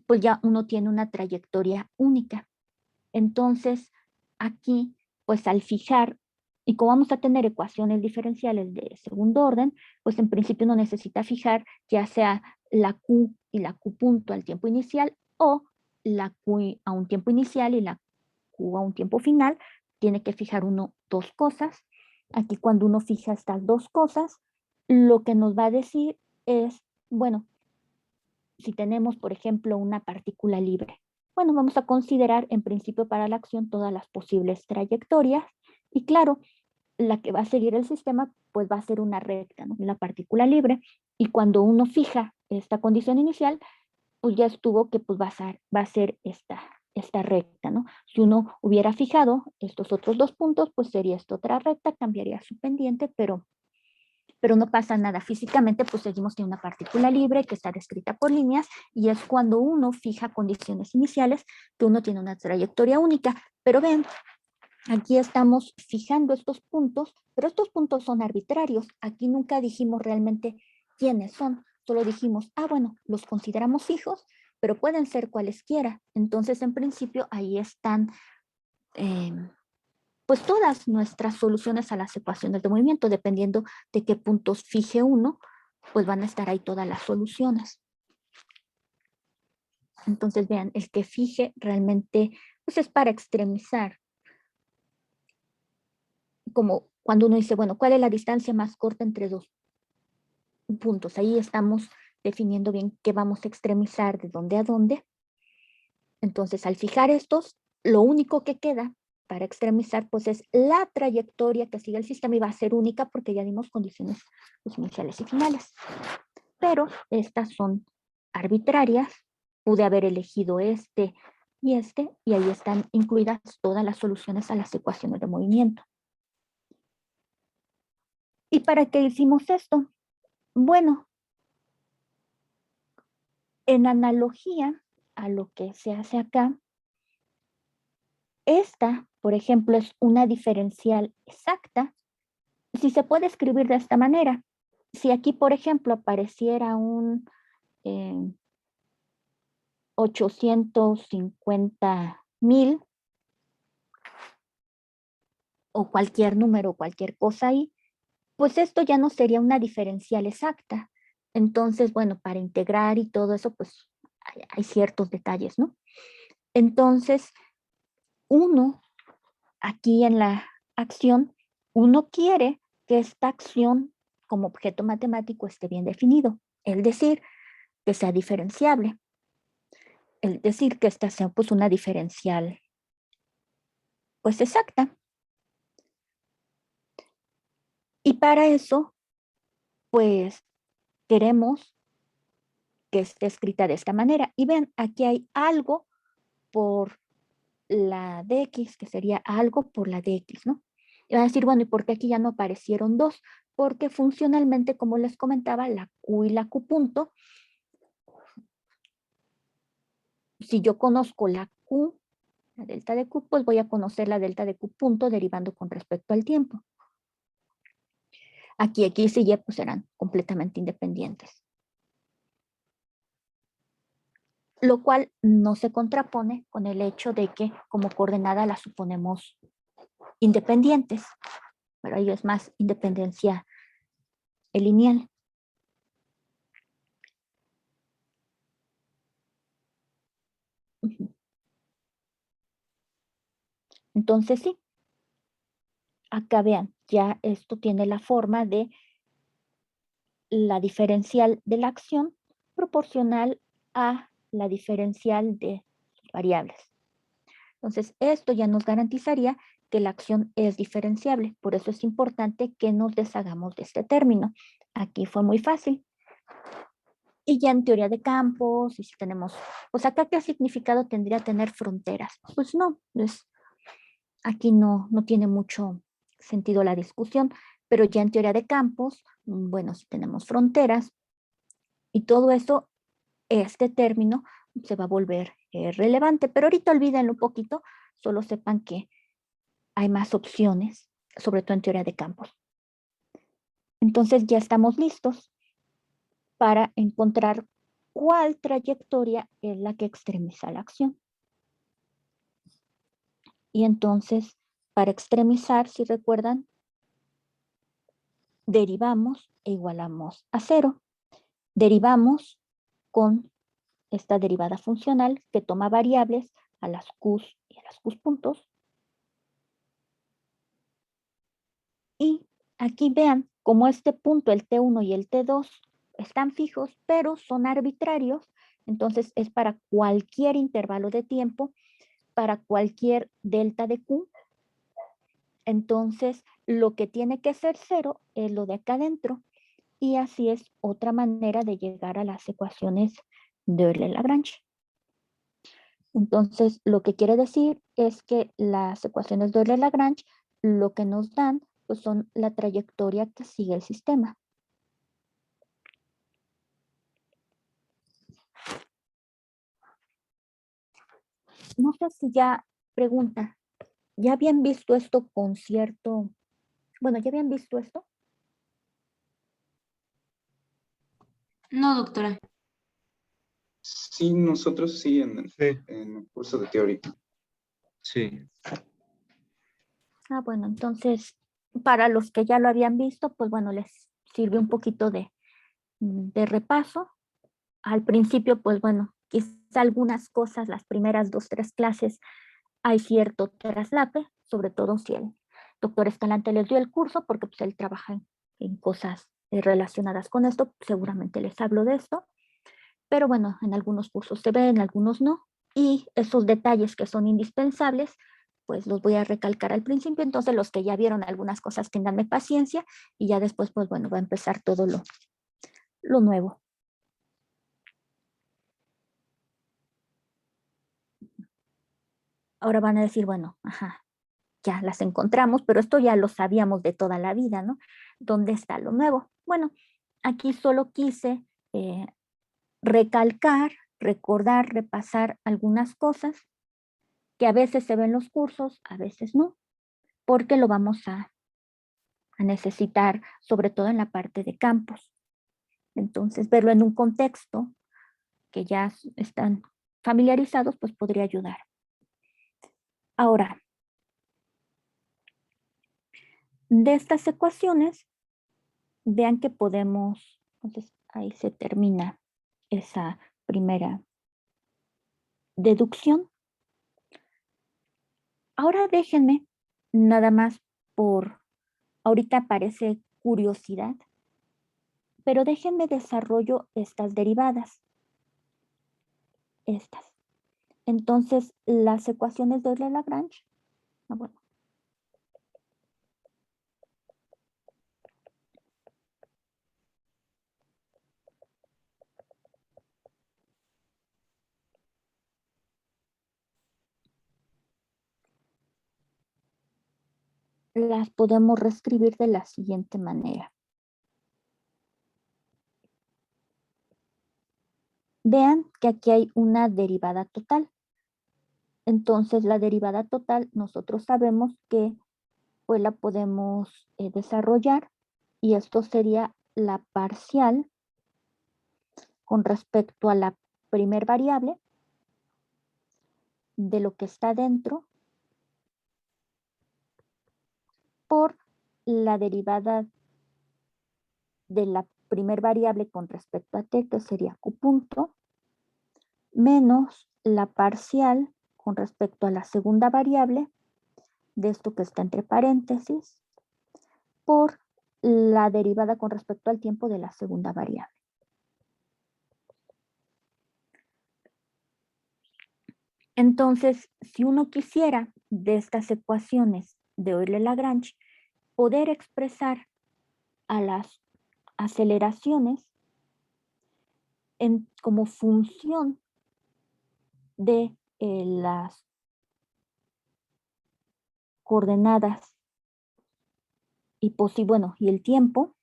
pues ya uno tiene una trayectoria única. Entonces, aquí, pues al fijar, y como vamos a tener ecuaciones diferenciales de segundo orden, pues en principio uno necesita fijar ya sea la Q y la Q punto al tiempo inicial, o la Q a un tiempo inicial y la Q a un tiempo final. Tiene que fijar uno dos cosas. Aquí cuando uno fija estas dos cosas, lo que nos va a decir es, bueno, si tenemos, por ejemplo, una partícula libre, bueno, vamos a considerar en principio para la acción todas las posibles trayectorias, y claro, la que va a seguir el sistema pues va a ser una recta, ¿no? La partícula libre. Y cuando uno fija esta condición inicial, pues ya estuvo que pues va a ser esta recta, ¿no? Si uno hubiera fijado estos otros dos puntos, pues sería esta otra recta, cambiaría su pendiente, pero no pasa nada. Físicamente, pues seguimos en una partícula libre que está descrita por líneas y es cuando uno fija condiciones iniciales que uno tiene una trayectoria única. Pero ven, aquí estamos fijando estos puntos, pero estos puntos son arbitrarios. Aquí nunca dijimos realmente quiénes son. Solo dijimos, bueno, los consideramos fijos, pero pueden ser cualesquiera. Entonces, en principio, ahí están pues todas nuestras soluciones a las ecuaciones de movimiento, dependiendo de qué puntos fije uno, pues van a estar ahí todas las soluciones. Entonces, vean, el que fije realmente pues es para extremizar. Como cuando uno dice, bueno, ¿cuál es la distancia más corta entre dos puntos? Ahí estamos definiendo bien qué vamos a extremizar, de dónde a dónde. Entonces, al fijar estos, lo único que queda para extremizar, pues es la trayectoria que sigue el sistema y va a ser única porque ya dimos condiciones pues, iniciales y finales. Pero estas son arbitrarias. Pude haber elegido este, y ahí están incluidas todas las soluciones a las ecuaciones de movimiento. ¿Y para qué hicimos esto? Bueno, en analogía a lo que se hace acá, esta, por ejemplo, es una diferencial exacta. Si se puede escribir de esta manera, si aquí, por ejemplo, apareciera un 850,000 o cualquier número, cualquier cosa ahí, pues esto ya no sería una diferencial exacta. Entonces, bueno, para integrar y todo eso, pues hay ciertos detalles, ¿no? Entonces, uno, aquí en la acción, uno quiere que esta acción como objeto matemático esté bien definido, es decir, que sea diferenciable, es decir, que esta sea pues una diferencial pues exacta. Y para eso, pues queremos que esté escrita de esta manera. Y ven, aquí hay algo por la dx, que sería algo por la dx, ¿no? Y van a decir, bueno, ¿y por qué aquí ya no aparecieron dos? Porque funcionalmente, como les comentaba, la q y la q punto, si yo conozco la q, la delta de q, pues voy a conocer la delta de q punto derivando con respecto al tiempo. Aquí x y y pues serán completamente independientes. Lo cual no se contrapone con el hecho de que como coordenada las suponemos independientes, pero ahí es más independencia lineal. Entonces sí, acá vean, ya esto tiene la forma de la diferencial de la acción proporcional a la diferencial de variables. Entonces, esto ya nos garantizaría que la acción es diferenciable. Por eso es importante que nos deshagamos de este término. Aquí fue muy fácil. Y ya en teoría de campos, y si tenemos, pues acá qué significado tendría tener fronteras. Pues no, aquí no tiene mucho sentido la discusión, pero ya en teoría de campos, bueno, si tenemos fronteras y todo eso, este término se va a volver relevante, pero ahorita olvídenlo un poquito, solo sepan que hay más opciones, sobre todo en teoría de campos. Entonces ya estamos listos para encontrar cuál trayectoria es la que extremiza la acción. Y entonces, para extremizar, si recuerdan, derivamos e igualamos a 0. Derivamos con esta derivada funcional que toma variables a las q's y a las q's puntos. Y aquí vean cómo este punto, el T1 y el T2, están fijos, pero son arbitrarios. Entonces es para cualquier intervalo de tiempo, para cualquier delta de Q. Entonces lo que tiene que ser 0 es lo de acá adentro. Y así es otra manera de llegar a las ecuaciones de Euler-Lagrange. Entonces, lo que quiere decir es que las ecuaciones de Euler-Lagrange lo que nos dan pues, son la trayectoria que sigue el sistema. No sé si ya pregunta, ¿ya habían visto esto con cierto... Bueno, ¿ya habían visto esto? No, doctora. Sí, nosotros sí en Sí. el curso de teoría. Sí. Ah, bueno, entonces, para los que ya lo habían visto, pues bueno, les sirve un poquito de repaso. Al principio, pues bueno, quizá algunas cosas, las primeras 2, 3 clases, hay cierto traslape, sobre todo si el doctor Escalante les dio el curso, porque pues él trabaja en cosas relacionadas con esto, seguramente les hablo de esto, pero bueno, en algunos cursos se ve, en algunos no, y esos detalles que son indispensables, pues los voy a recalcar al principio, entonces los que ya vieron algunas cosas, ténganme paciencia, y ya después, pues bueno, va a empezar todo lo nuevo. Ahora van a decir, bueno, ajá, ya las encontramos, pero esto ya lo sabíamos de toda la vida, ¿no? ¿Dónde está lo nuevo? Bueno, aquí solo quise recalcar, recordar, repasar algunas cosas que a veces se ven en los cursos, a veces no, porque lo vamos a necesitar, sobre todo en la parte de campos. Entonces, verlo en un contexto que ya están familiarizados, pues podría ayudar. Ahora, de estas ecuaciones, vean que podemos, entonces ahí se termina esa primera deducción. Ahora déjenme, nada más por, ahorita parece curiosidad, pero déjenme desarrollo estas derivadas. Estas. Entonces, las ecuaciones de Euler-Lagrange, bueno, las podemos reescribir de la siguiente manera. Vean que aquí hay una derivada total. Entonces, la derivada total, nosotros sabemos que pues la podemos desarrollar y esto sería la parcial con respecto a la primer variable de lo que está dentro por la derivada de la primer variable con respecto a t, que sería q punto, menos la parcial con respecto a la segunda variable de esto que está entre paréntesis por la derivada con respecto al tiempo de la segunda variable. Entonces, si uno quisiera de estas ecuaciones de Euler-Lagrange poder expresar a las aceleraciones como función de las coordenadas y y el tiempo,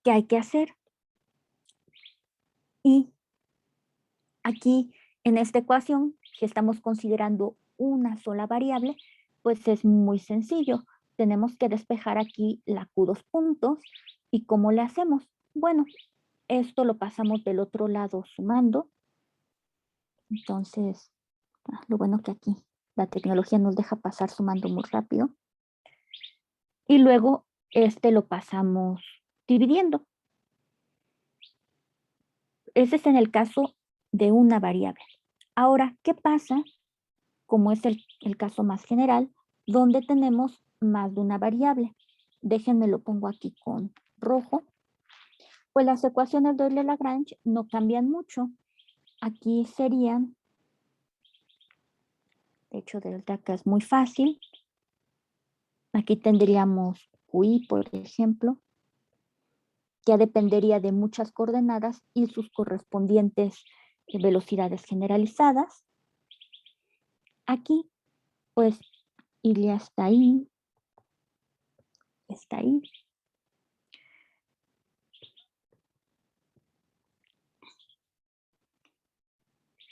¿qué hay que hacer? Y aquí en esta ecuación, si estamos considerando una sola variable, pues es muy sencillo. Tenemos que despejar aquí la Q2 puntos. ¿Y cómo le hacemos? Bueno, esto lo pasamos del otro lado sumando. Entonces, lo bueno que aquí la tecnología nos deja pasar sumando muy rápido. Y luego lo pasamos dividiendo. Ese es en el caso de una variable. Ahora, ¿qué pasa? Como es el caso más general, donde tenemos más de una variable. Déjenme lo pongo aquí con rojo. Pues las ecuaciones de Euler-Lagrange no cambian mucho. Aquí serían, de hecho, desde acá es muy fácil. Aquí tendríamos QI, por ejemplo, ya dependería de muchas coordenadas y sus correspondientes velocidades generalizadas. Aquí, pues, iría hasta ahí. Está ahí.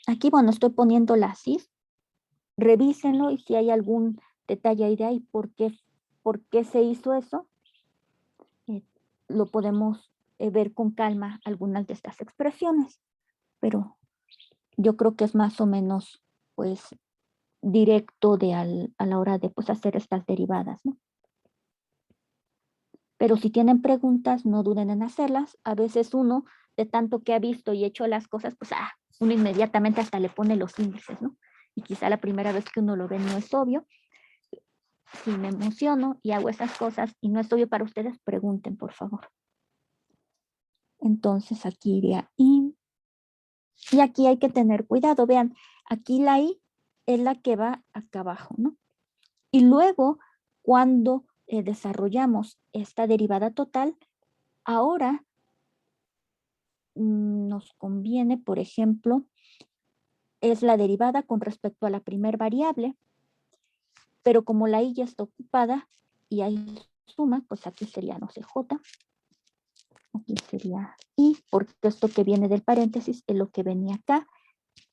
Aquí, bueno, estoy poniendo la CIF. Revísenlo y si hay algún detalle ahí de ahí, por qué se hizo eso, lo podemos ver con calma algunas de estas expresiones. Pero yo creo que es más o menos, pues, directo a la hora de, pues, hacer estas derivadas, ¿no? Pero si tienen preguntas, no duden en hacerlas. A veces uno, de tanto que ha visto y hecho las cosas, pues, uno inmediatamente hasta le pone los índices, ¿no? Y quizá la primera vez que uno lo ve no es obvio. Si me emociono y hago esas cosas y no es obvio para ustedes, pregunten, por favor. Entonces aquí iría I. Y aquí hay que tener cuidado. Vean, aquí la I es la que va acá abajo, ¿no? Y luego, cuando desarrollamos esta derivada total, ahora nos conviene, por ejemplo, es la derivada con respecto a la primer variable, pero como la I ya está ocupada y hay suma, pues aquí sería, no sé, J. Aquí sería I, porque esto que viene del paréntesis es lo que venía acá.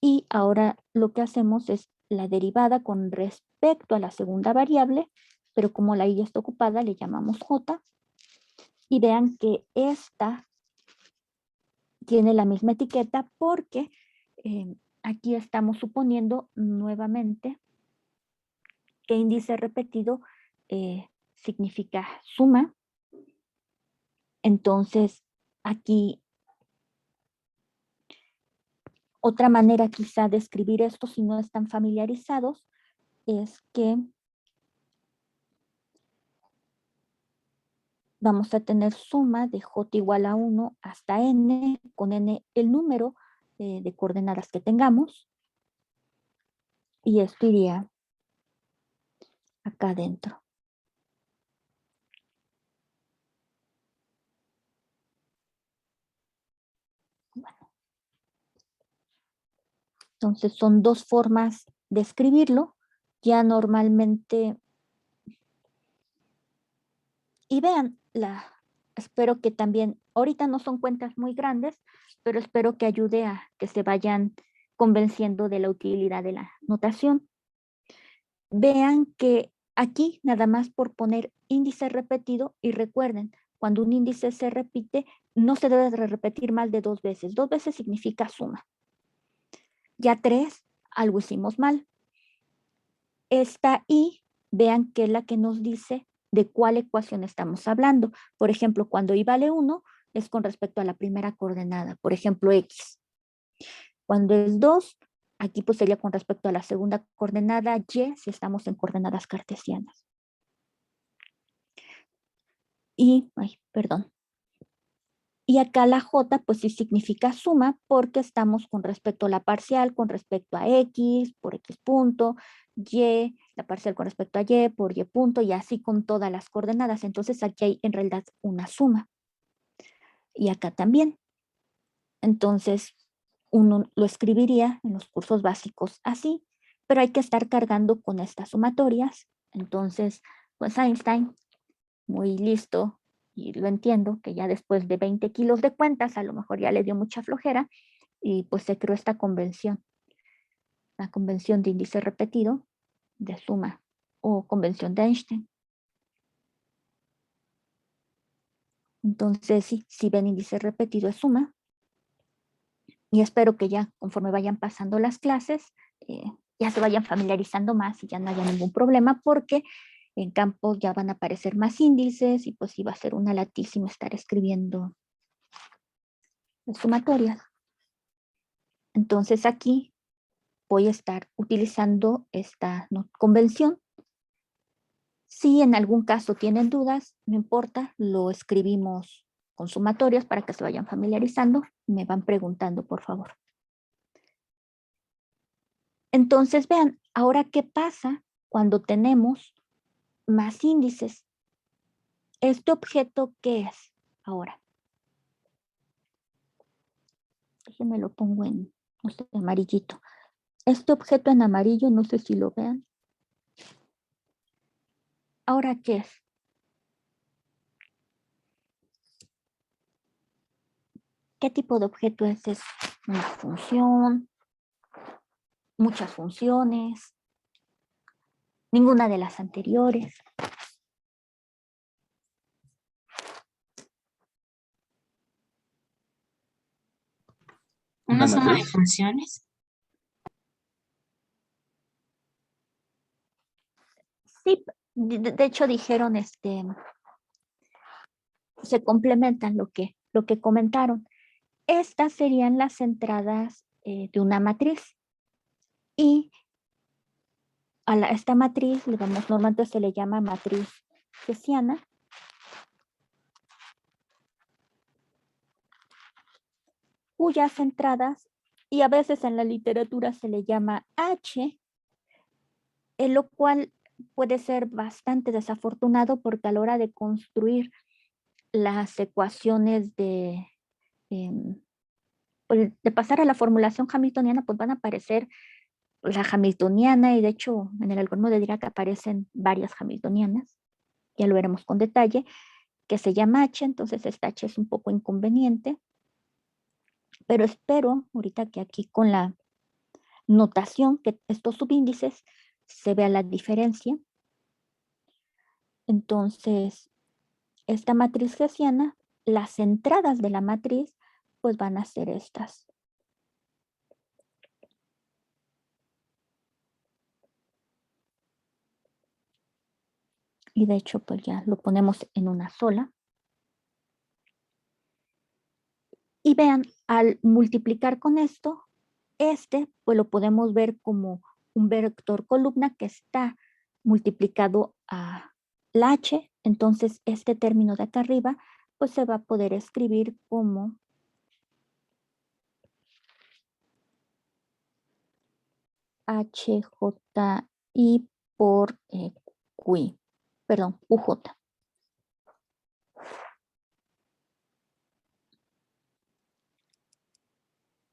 Y ahora lo que hacemos es la derivada con respecto a la segunda variable, pero como la I ya está ocupada, le llamamos J. Y vean que esta tiene la misma etiqueta porque aquí estamos suponiendo nuevamente que índice repetido significa suma. Entonces, aquí otra manera quizá de escribir esto, si no están familiarizados, es que vamos a tener suma de j igual a 1 hasta n, con n el número de coordenadas que tengamos. Y esto iría acá adentro. Bueno. Entonces son dos formas de escribirlo. Ya normalmente, y vean, espero que también, ahorita no son cuentas muy grandes, pero espero que ayude a que se vayan convenciendo de la utilidad de la notación. Vean que aquí nada más por poner índice repetido, y recuerden, cuando un índice se repite, no se debe repetir más de 2 veces. 2 veces significa suma. Ya 3, algo hicimos mal. Esta I, vean que es la que nos dice de cuál ecuación estamos hablando. Por ejemplo, cuando I vale 1, es con respecto a la primera coordenada. Por ejemplo, X. Cuando es 2, aquí pues sería con respecto a la segunda coordenada Y, si estamos en coordenadas cartesianas. Y acá la J pues sí significa suma porque estamos con respecto a la parcial, con respecto a X, por X punto, Y, la parcial con respecto a Y, por Y punto, y así con todas las coordenadas. Entonces aquí hay en realidad una suma. Y acá también. Entonces uno lo escribiría en los cursos básicos así, pero hay que estar cargando con estas sumatorias. Entonces, pues Einstein, muy listo, y lo entiendo, que ya después de 20 kilos de cuentas, a lo mejor ya le dio mucha flojera, y pues se creó esta convención, la convención de índice repetido de suma, o convención de Einstein. Entonces, sí, si ven índice repetido es suma, y espero que ya conforme vayan pasando las clases, ya se vayan familiarizando más y ya no haya ningún problema, porque en campo ya van a aparecer más índices y pues sí va a ser una latísima estar escribiendo las sumatorias. Entonces aquí voy a estar utilizando esta convención. Si en algún caso tienen dudas, no importa, lo escribimos con sumatorias para que se vayan familiarizando. Me van preguntando, por favor. Entonces, vean, ahora qué pasa cuando tenemos más índices. ¿Este objeto qué es ahora? Déjenme lo pongo en, no sé, amarillito. Este objeto en amarillo, no sé si lo vean. Ahora, ¿qué es? ¿Qué tipo de objeto es? ¿Es una función? ¿Muchas funciones? ¿Ninguna de las anteriores? Una suma de matriz? funciones. Sí, de hecho dijeron, se complementan lo que comentaron. Estas serían las entradas de una matriz. Y a esta matriz, normalmente se le llama matriz hessiana. Cuyas entradas, y a veces en la literatura se le llama H, en lo cual puede ser bastante desafortunado porque a la hora de construir las ecuaciones de pasar a la formulación hamiltoniana, pues van a aparecer la hamiltoniana, y de hecho en el algoritmo de Dirac aparecen varias hamiltonianas, ya lo veremos con detalle, que se llama H, entonces esta H es un poco inconveniente, pero espero ahorita que aquí con la notación, que estos subíndices se vea la diferencia. Entonces, esta matriz hessiana, las entradas de la matriz, pues van a ser estas. Y de hecho, pues ya lo ponemos en una sola. Y vean, al multiplicar con esto, pues lo podemos ver como un vector columna que está multiplicado a la H. Entonces, este término de acá arriba, pues se va a poder escribir como HJI por QI, perdón, UJ.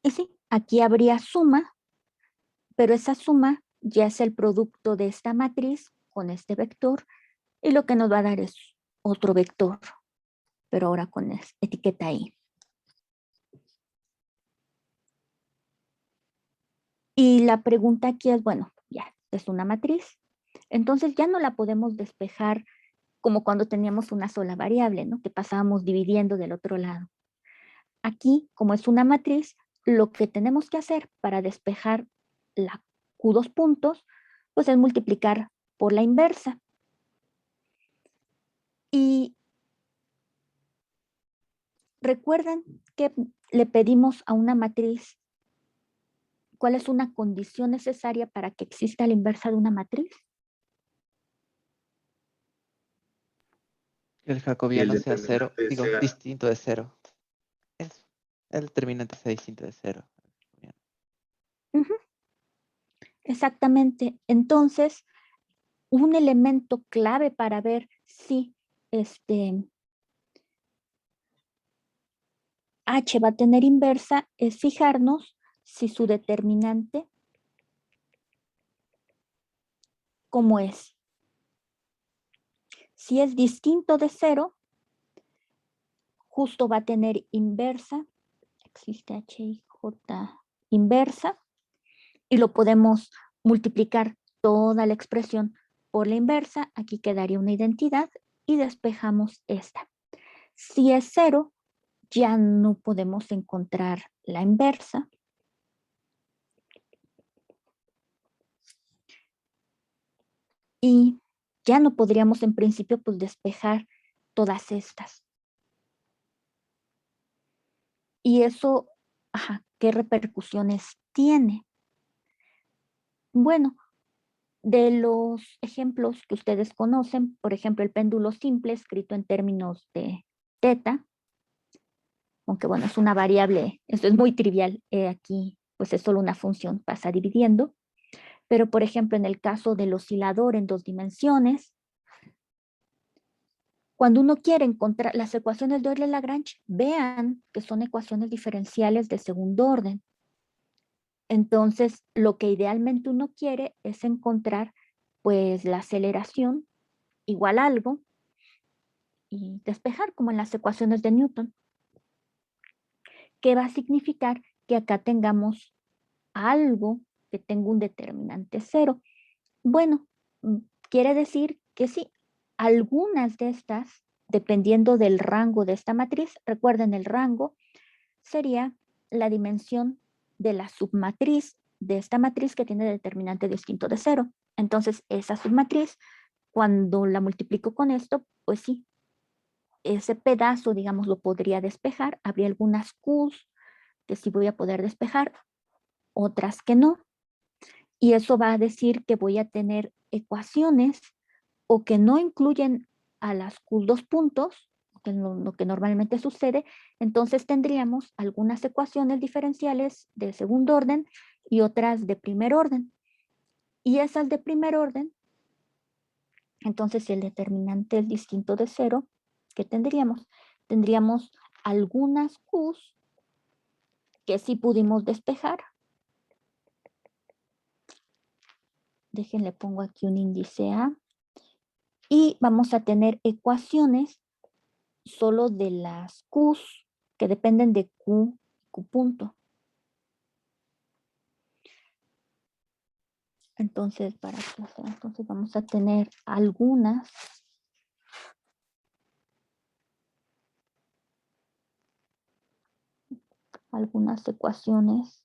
Y sí, aquí habría suma, pero esa suma ya es el producto de esta matriz con este vector, y lo que nos va a dar es otro vector, pero ahora con etiqueta I. Y la pregunta aquí es, bueno, ya es una matriz, entonces ya no la podemos despejar como cuando teníamos una sola variable, ¿no? Que pasábamos dividiendo del otro lado. Aquí, como es una matriz, lo que tenemos que hacer para despejar la Q2 puntos, pues es multiplicar por la inversa. Y recuerden que le pedimos a una matriz cuál es una condición necesaria para que exista la inversa de una matriz. El jacobiano sea cero, digo, distinto de cero. El determinante sea distinto de cero. Uh-huh. Exactamente. Entonces, un elemento clave para ver si H va a tener inversa es fijarnos si su determinante, ¿cómo es? Si es distinto de cero, justo va a tener inversa, existe HIJ inversa, y lo podemos multiplicar toda la expresión por la inversa. Aquí quedaría una identidad y despejamos esta. Si es cero, ya no podemos encontrar la inversa. Y ya no podríamos en principio pues despejar todas estas. Y eso, ¿qué repercusiones tiene? Bueno, de los ejemplos que ustedes conocen, por ejemplo, el péndulo simple escrito en términos de teta, aunque bueno, es una variable, esto es muy trivial, aquí pues es solo una función, pasa dividiendo, pero por ejemplo, en el caso del oscilador en 2 dimensiones, cuando uno quiere encontrar las ecuaciones de Euler-Lagrange, vean que son ecuaciones diferenciales de segundo orden. Entonces, lo que idealmente uno quiere es encontrar, pues, la aceleración igual a algo y despejar como en las ecuaciones de Newton, que va a significar que acá tengamos algo que tenga un determinante cero. Bueno, quiere decir que sí, algunas de estas, dependiendo del rango de esta matriz, recuerden el rango, sería la dimensión de la submatriz de esta matriz que tiene determinante distinto de cero. Entonces, esa submatriz, cuando la multiplico con esto, pues sí, ese pedazo, digamos, lo podría despejar. Habría algunas Qs que sí voy a poder despejar, otras que no. Y eso va a decir que voy a tener ecuaciones o que no incluyen a las Q dos puntos, que lo que normalmente sucede. Entonces tendríamos algunas ecuaciones diferenciales de segundo orden y otras de primer orden. Y esas de primer orden, entonces si el determinante es distinto de cero, ¿qué tendríamos? Tendríamos algunas Qs que sí pudimos despejar. Déjenle, pongo aquí un índice A. Y vamos a tener ecuaciones solo de las Qs que dependen de Q punto. Entonces, entonces vamos a tener algunas ecuaciones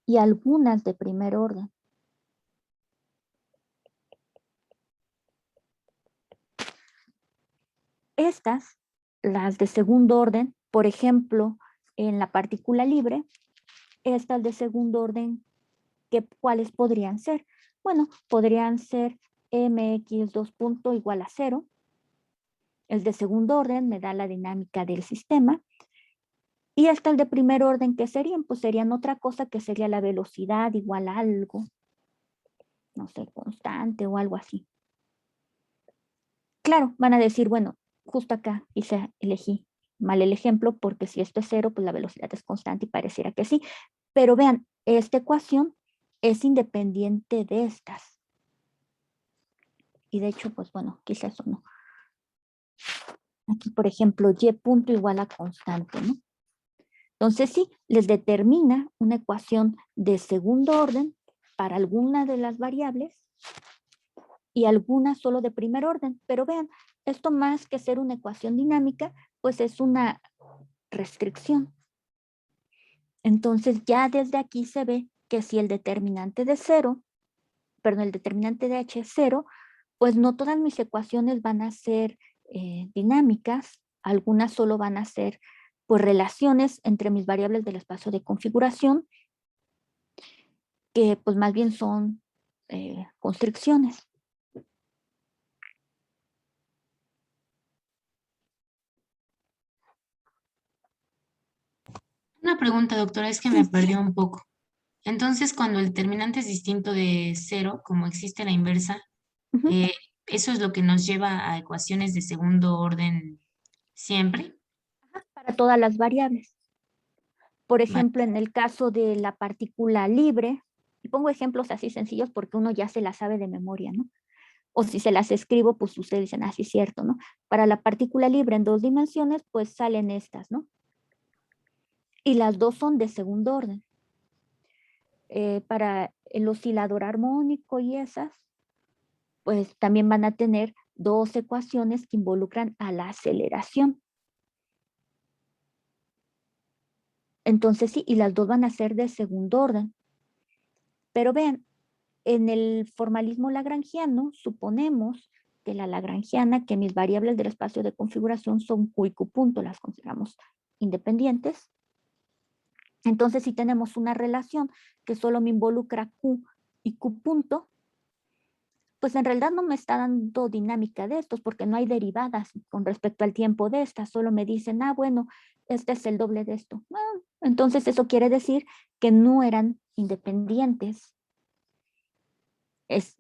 y algunas de primer orden. Estas, las de segundo orden, por ejemplo, en la partícula libre, estas de segundo orden, ¿cuáles podrían ser? Bueno, podrían ser mx2 punto igual a 0. El de segundo orden me da la dinámica del sistema. Y hasta el de primer orden, ¿qué serían? Pues serían otra cosa que sería la velocidad igual a algo, no sé, constante o algo así. Claro, van a decir, bueno, justo acá elegí mal el ejemplo porque si esto es 0, pues la velocidad es constante y pareciera que sí. Pero vean, esta ecuación es independiente de estas. Y de hecho, pues bueno, quizás eso no. Aquí, por ejemplo, y punto igual a constante, ¿no? Entonces sí, les determina una ecuación de segundo orden para alguna de las variables y alguna solo de primer orden. Pero vean, esto más que ser una ecuación dinámica, pues es una restricción. Entonces ya desde aquí se ve que si el determinante de el determinante de h es 0, pues no todas mis ecuaciones van a ser dinámicas, algunas solo van a ser pues relaciones entre mis variables del espacio de configuración, que pues más bien son constricciones. Una pregunta, doctora, es que me perdió un poco. Entonces, cuando el determinante es distinto de cero, como existe la inversa, Ujú. ¿eso es lo que nos lleva a ecuaciones de segundo orden siempre? Para todas las variables. Por Vale. ejemplo, en el caso de la partícula libre, y pongo ejemplos así sencillos porque uno ya se las sabe de memoria, ¿no? O si se las escribo, pues ustedes dicen, sí, es cierto, ¿no? Para la partícula libre en 2 dimensiones, pues salen estas, ¿no? Y las dos son de segundo orden. Para el oscilador armónico y esas, pues también van a tener 2 ecuaciones que involucran a la aceleración. Entonces sí, y las dos van a ser de segundo orden. Pero vean, en el formalismo lagrangiano, suponemos que la lagrangiana, que mis variables del espacio de configuración son Q y Q punto, las consideramos independientes. Entonces, si tenemos una relación que solo me involucra Q y Q punto, pues en realidad no me está dando dinámica de estos porque no hay derivadas con respecto al tiempo de estas, solo me dicen, bueno, este es el doble de esto. Entonces eso quiere decir que no eran independientes,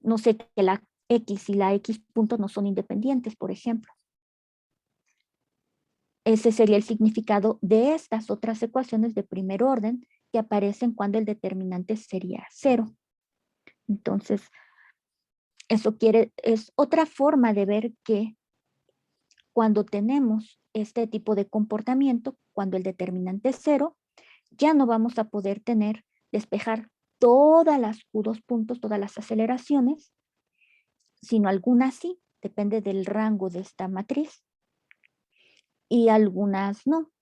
no sé, que la X y la X punto no son independientes, por ejemplo. Ese sería el significado de estas otras ecuaciones de primer orden que aparecen cuando el determinante sería 0. Entonces, es otra forma de ver que cuando tenemos este tipo de comportamiento, cuando el determinante es 0, ya no vamos a poder despejar todas las Q2 puntos, todas las aceleraciones, sino algunas sí, depende del rango de esta matriz, y algunas no.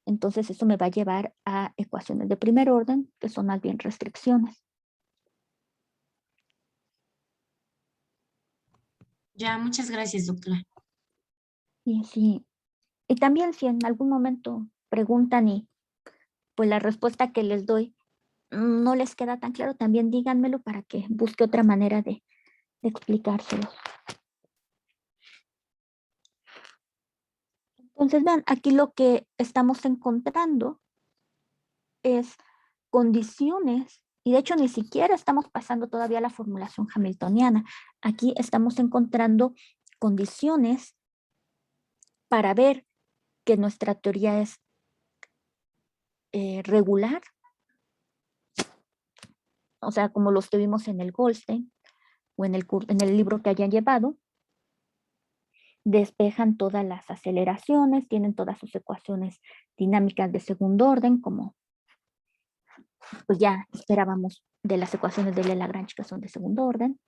Entonces eso me va a llevar a ecuaciones de primer orden, que son más bien restricciones. Ya, muchas gracias, doctora. Y sí. Y también si en algún momento preguntan y pues la respuesta que les doy no les queda tan claro, también díganmelo para que busque otra manera de explicárselo. Entonces, vean, aquí lo que estamos encontrando es condiciones, y de hecho ni siquiera estamos pasando todavía la formulación hamiltoniana. Aquí estamos encontrando condiciones para ver que nuestra teoría es regular, o sea, como los que vimos en el Goldstein o en el libro que hayan llevado. Despejan todas las aceleraciones, tienen todas sus ecuaciones dinámicas de segundo orden, como pues ya esperábamos de las ecuaciones de Lagrange, que son de segundo orden.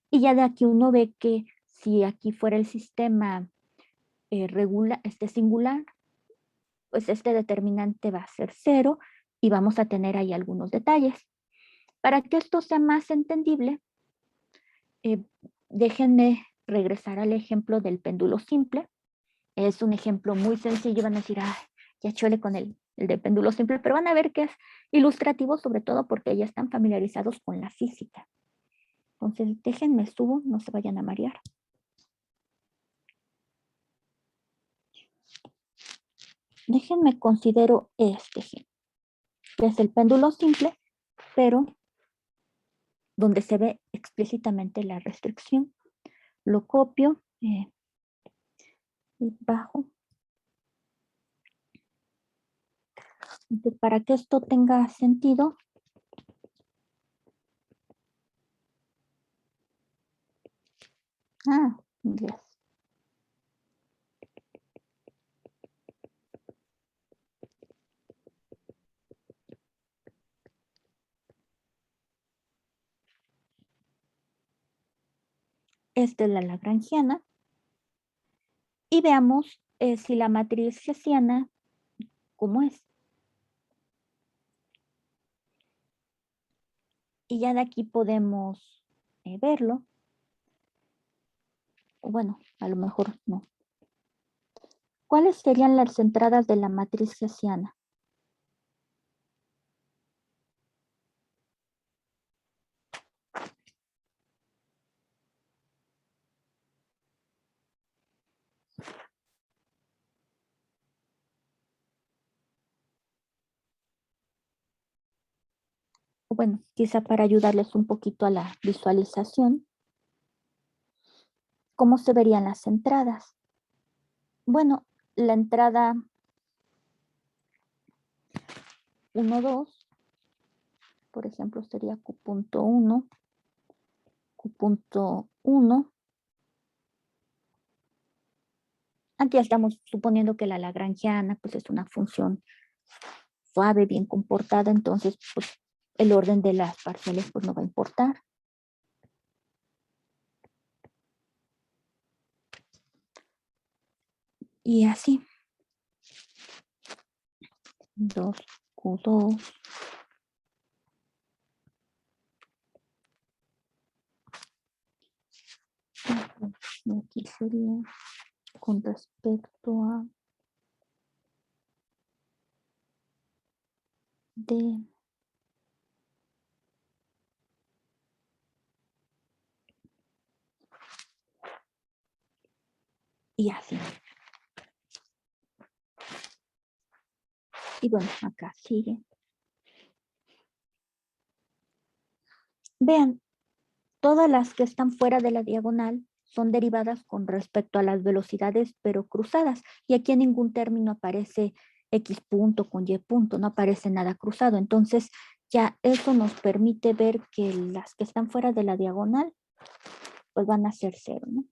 Y ya de aquí uno ve que si aquí fuera el sistema singular, pues este determinante va a ser 0 y vamos a tener ahí algunos detalles. Para que esto sea más entendible, déjenme regresar al ejemplo del péndulo simple. Es un ejemplo muy sencillo, van a decir, ya chole con el de péndulo simple, pero van a ver que es ilustrativo, sobre todo porque ya están familiarizados con la física. Entonces, déjenme subo, no se vayan a marear. Déjenme considero este ejemplo, que es el péndulo simple, pero donde se ve explícitamente la restricción. Lo copio y bajo. Entonces, para que esto tenga sentido, yes. Esta es la lagrangiana. Y veamos si la matriz hessiana, ¿cómo es? Y ya de aquí podemos verlo. Bueno, a lo mejor no. ¿Cuáles serían las entradas de la matriz hessiana? Bueno, quizá para ayudarles un poquito a la visualización. ¿Cómo se verían las entradas? Bueno, la entrada 1, 2, por ejemplo, sería Q.1, Q.1. Aquí estamos suponiendo que la lagrangiana pues es una función suave, bien comportada, entonces pues el orden de las parciales pues no va a importar. Y así. 2, Q2. Aquí sería con respecto a D. Y así. Y bueno, acá sigue. Vean, todas las que están fuera de la diagonal son derivadas con respecto a las velocidades, pero cruzadas. Y aquí en ningún término aparece X punto con Y punto, no aparece nada cruzado. Entonces, ya eso nos permite ver que las que están fuera de la diagonal, pues van a ser 0, ¿no?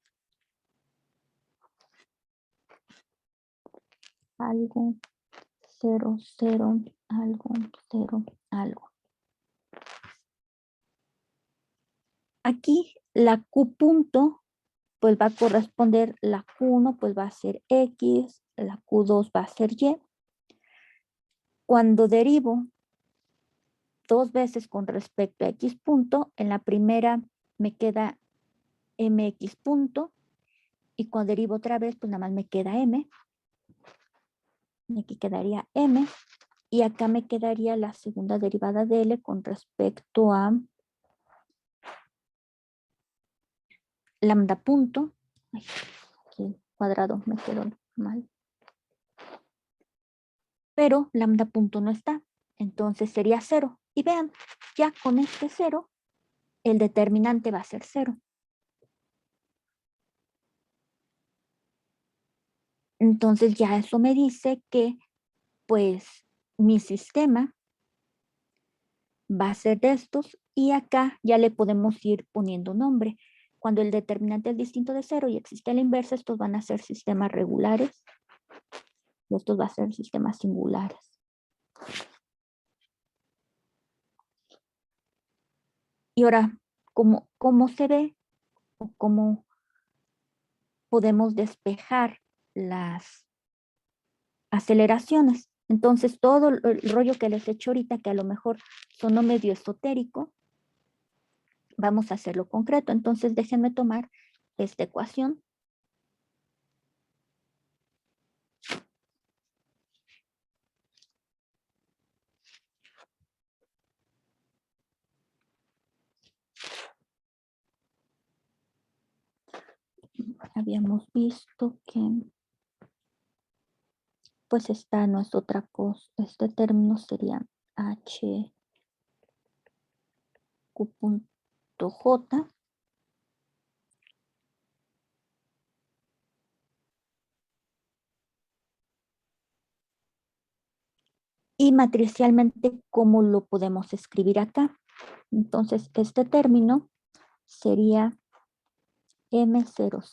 Algo, 0, 0, algo, 0, algo. Aquí la Q punto, pues va a corresponder, la Q1 pues va a ser X, la Q2 va a ser Y. Cuando derivo 2 veces con respecto a X punto, en la primera me queda MX punto, y cuando derivo otra vez, pues nada más me queda M. Y aquí quedaría M, y acá me quedaría la segunda derivada de L con respecto a lambda punto. Ay, aquí el cuadrado me quedó mal. Pero lambda punto no está, entonces sería 0. Y vean, ya con este 0, el determinante va a ser 0. Entonces ya eso me dice que, pues, mi sistema va a ser de estos, y acá ya le podemos ir poniendo nombre. Cuando el determinante es distinto de 0 y existe la inversa, estos van a ser sistemas regulares, y estos van a ser sistemas singulares. Y ahora, ¿cómo se ve o cómo podemos despejar las aceleraciones? Entonces, todo el rollo que les he hecho ahorita, que a lo mejor sonó medio esotérico, vamos a hacerlo concreto. Entonces, déjenme tomar esta ecuación. Habíamos visto que pues esta no es otra cosa. Este término sería H Q punto J. Y matricialmente, ¿cómo lo podemos escribir acá? Entonces, este término sería M00,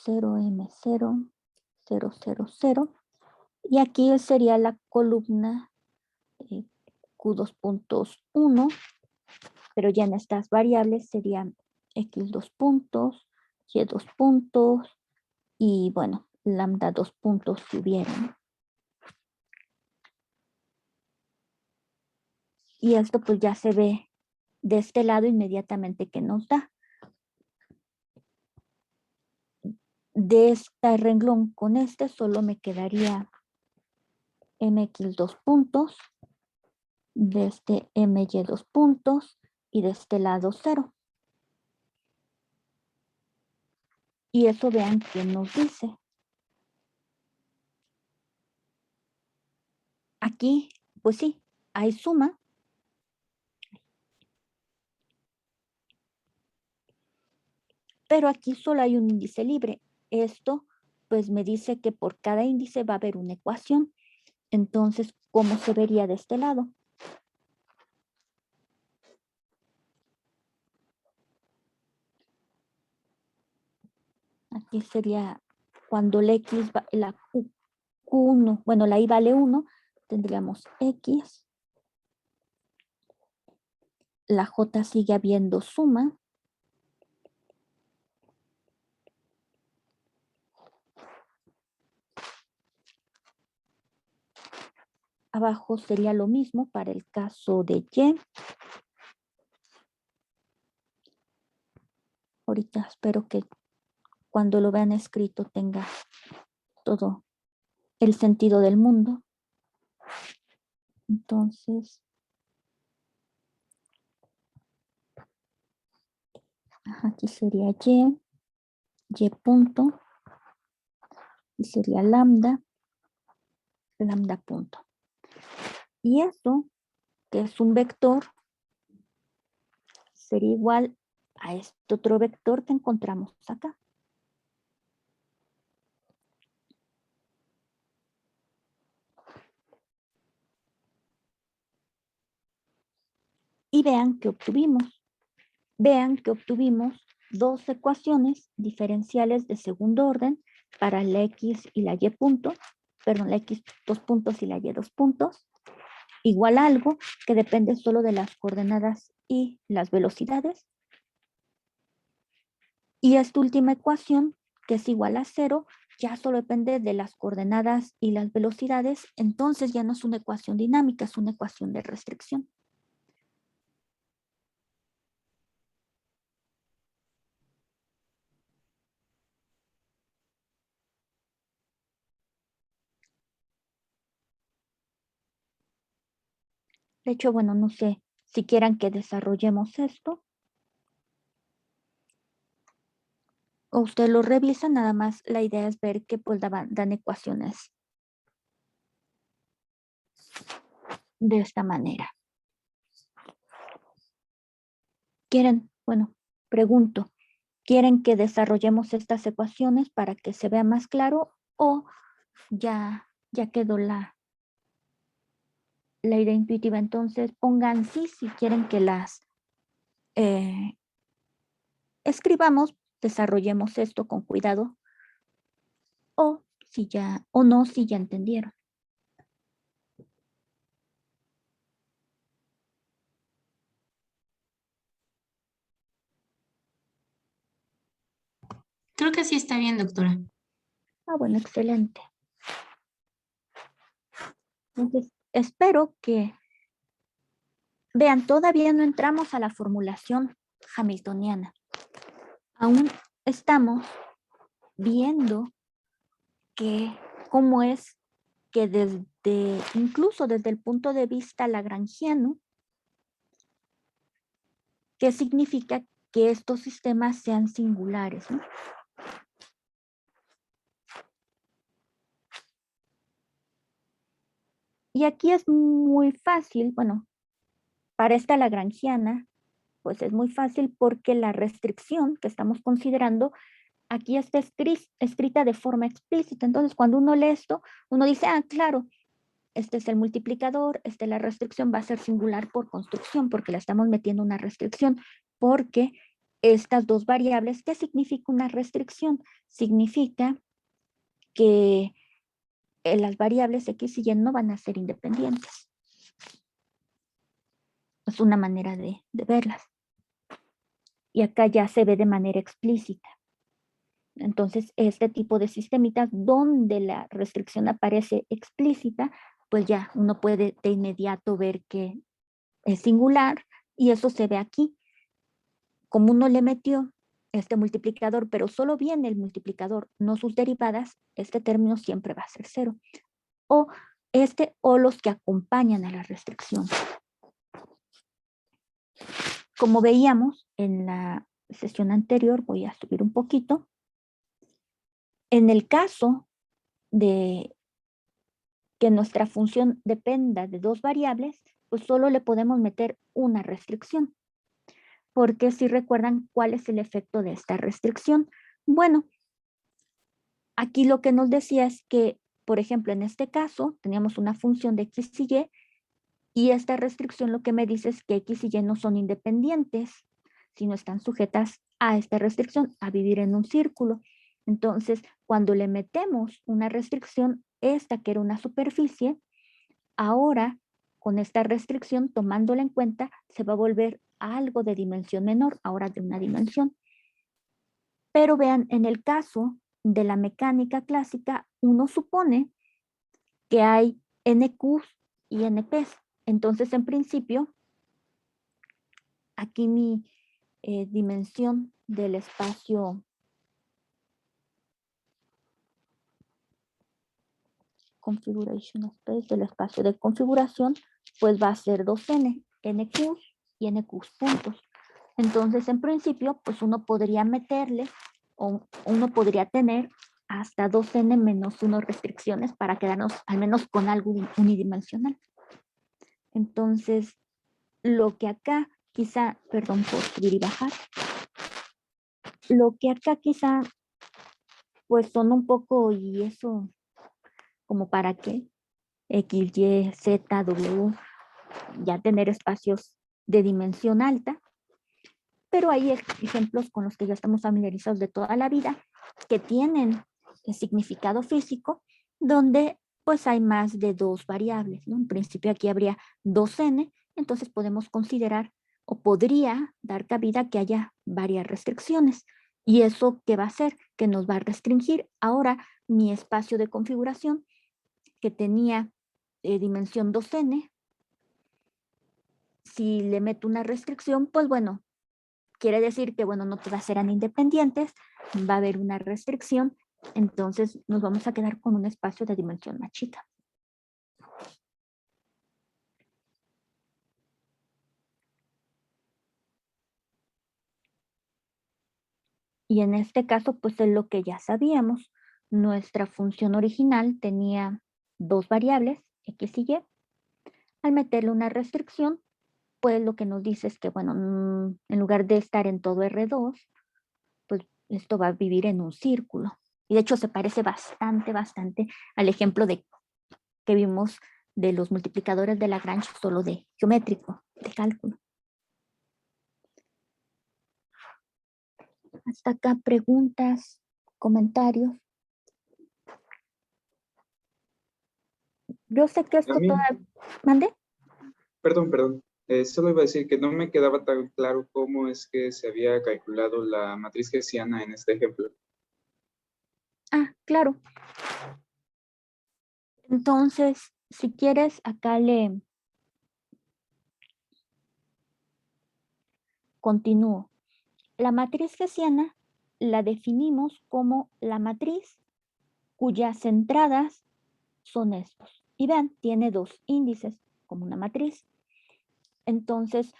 0M0, 000. Y aquí sería la columna Q2.1, pero ya en estas variables serían X2 puntos, Y2 puntos, y bueno, lambda 2 puntos si hubiera, ¿no? Y esto pues ya se ve de este lado inmediatamente que nos da. De este renglón con este solo me quedaría MX2 puntos, de este MY2 puntos, y de este lado 0. Y eso vean que nos dice. Aquí, pues sí, hay suma. Pero aquí solo hay un índice libre. Esto pues me dice que por cada índice va a haber una ecuación. Entonces, ¿cómo se vería de este lado? Aquí sería cuando la X, la Q1, bueno, la I vale 1, tendríamos X. La J sigue habiendo suma. Abajo sería lo mismo para el caso de Y. Ahorita espero que cuando lo vean escrito tenga todo el sentido del mundo. Entonces, aquí sería Y punto, y sería lambda punto. Y eso, que es un vector, sería igual a este otro vector que encontramos acá. Y vean que obtuvimos. Vean que obtuvimos dos ecuaciones diferenciales de segundo orden para la x y la y punto, perdón, la x 2 puntos y la y 2 puntos, igual a algo que depende solo de las coordenadas y las velocidades. Y esta última ecuación, que es igual a 0, ya solo depende de las coordenadas y las velocidades, entonces ya no es una ecuación dinámica, es una ecuación de restricción. De hecho, bueno, no sé si quieran que desarrollemos esto. O usted lo revisa, nada más la idea es ver que pues dan ecuaciones de esta manera. ¿Quieren? Bueno, pregunto, ¿quieren que desarrollemos estas ecuaciones para que se vea más claro o ya quedó la idea intuitiva? Entonces pongan sí si quieren que las escribamos, desarrollemos esto con cuidado, o si ya, o no, si ya entendieron. Creo que sí está bien, doctora. Ah, bueno, excelente. Entonces, espero que vean, todavía no entramos a la formulación hamiltoniana. Aún estamos viendo cómo es que incluso desde el punto de vista lagrangiano, ¿qué significa que estos sistemas sean singulares, ¿no? Y aquí es muy fácil, bueno, para esta lagrangiana, pues es muy fácil porque la restricción que estamos considerando aquí está escrita de forma explícita. Entonces, cuando uno lee esto, uno dice, ah, claro, este es el multiplicador, la restricción va a ser singular por construcción, porque le estamos metiendo una restricción, porque estas dos variables, ¿qué significa una restricción? Significa que las variables x y y no van a ser independientes. Es una manera de verlas. Y acá ya se ve de manera explícita. Entonces, este tipo de sistemitas donde la restricción aparece explícita, pues ya uno puede de inmediato ver que es singular y eso se ve aquí. Como uno le metió este multiplicador, pero solo viene el multiplicador, no sus derivadas, este término siempre va a ser 0. O o los que acompañan a la restricción. Como veíamos en la sesión anterior, voy a subir un poquito. En el caso de que nuestra función dependa de dos variables, pues solo le podemos meter una restricción. Porque si recuerdan cuál es el efecto de esta restricción. Bueno, aquí lo que nos decía es que, por ejemplo, en este caso, teníamos una función de x y esta restricción lo que me dice es que x y y no son independientes, sino están sujetas a esta restricción, a vivir en un círculo. Entonces, cuando le metemos una restricción, esta que era una superficie, ahora con esta restricción, tomándola en cuenta, se va a volver algo de dimensión menor, ahora de una dimensión. Pero vean, en el caso de la mecánica clásica, uno supone que hay NQs y NPs. Entonces, en principio, aquí mi dimensión del espacio configuration space, del espacio de configuración, pues va a ser 2n, NQs y NQs puntos. Entonces, en principio, pues uno podría meterle o uno podría tener hasta 2n menos 1 restricciones para quedarnos al menos con algo unidimensional. Entonces, lo que acá quizá, perdón por subir y bajar, lo que acá quizá pues son un poco, y eso como para qué, X, Y, Z, W, ya tener espacios de dimensión alta, pero hay ejemplos con los que ya estamos familiarizados de toda la vida que tienen el significado físico, donde pues hay más de dos variables, ¿no? En principio aquí habría 2n, entonces podemos considerar o podría dar cabida que haya varias restricciones. ¿Y eso qué va a hacer? Que nos va a restringir ahora mi espacio de configuración que tenía dimensión 2n. Si le meto una restricción, pues bueno, quiere decir que, bueno, no todas serán independientes, va a haber una restricción, entonces nos vamos a quedar con un espacio de dimensión más chica. Y en este caso, pues es lo que ya sabíamos. Nuestra función original tenía dos variables, x y y. Al meterle una restricción, pues lo que nos dice es que, bueno, en lugar de estar en todo R2, pues esto va a vivir en un círculo. Y de hecho se parece bastante al ejemplo que vimos de los multiplicadores de Lagrange, solo de geométrico, de cálculo. Hasta acá preguntas, comentarios. Yo sé que esto A mí, todavía... ¿Mande? perdón. Solo iba a decir que no me quedaba tan claro cómo es que se había calculado la matriz hessiana en este ejemplo. Ah, claro. Entonces, si quieres, acá le continúo. La matriz hessiana la definimos como la matriz cuyas entradas son estos. Y vean, tiene dos índices como una matriz. Entonces,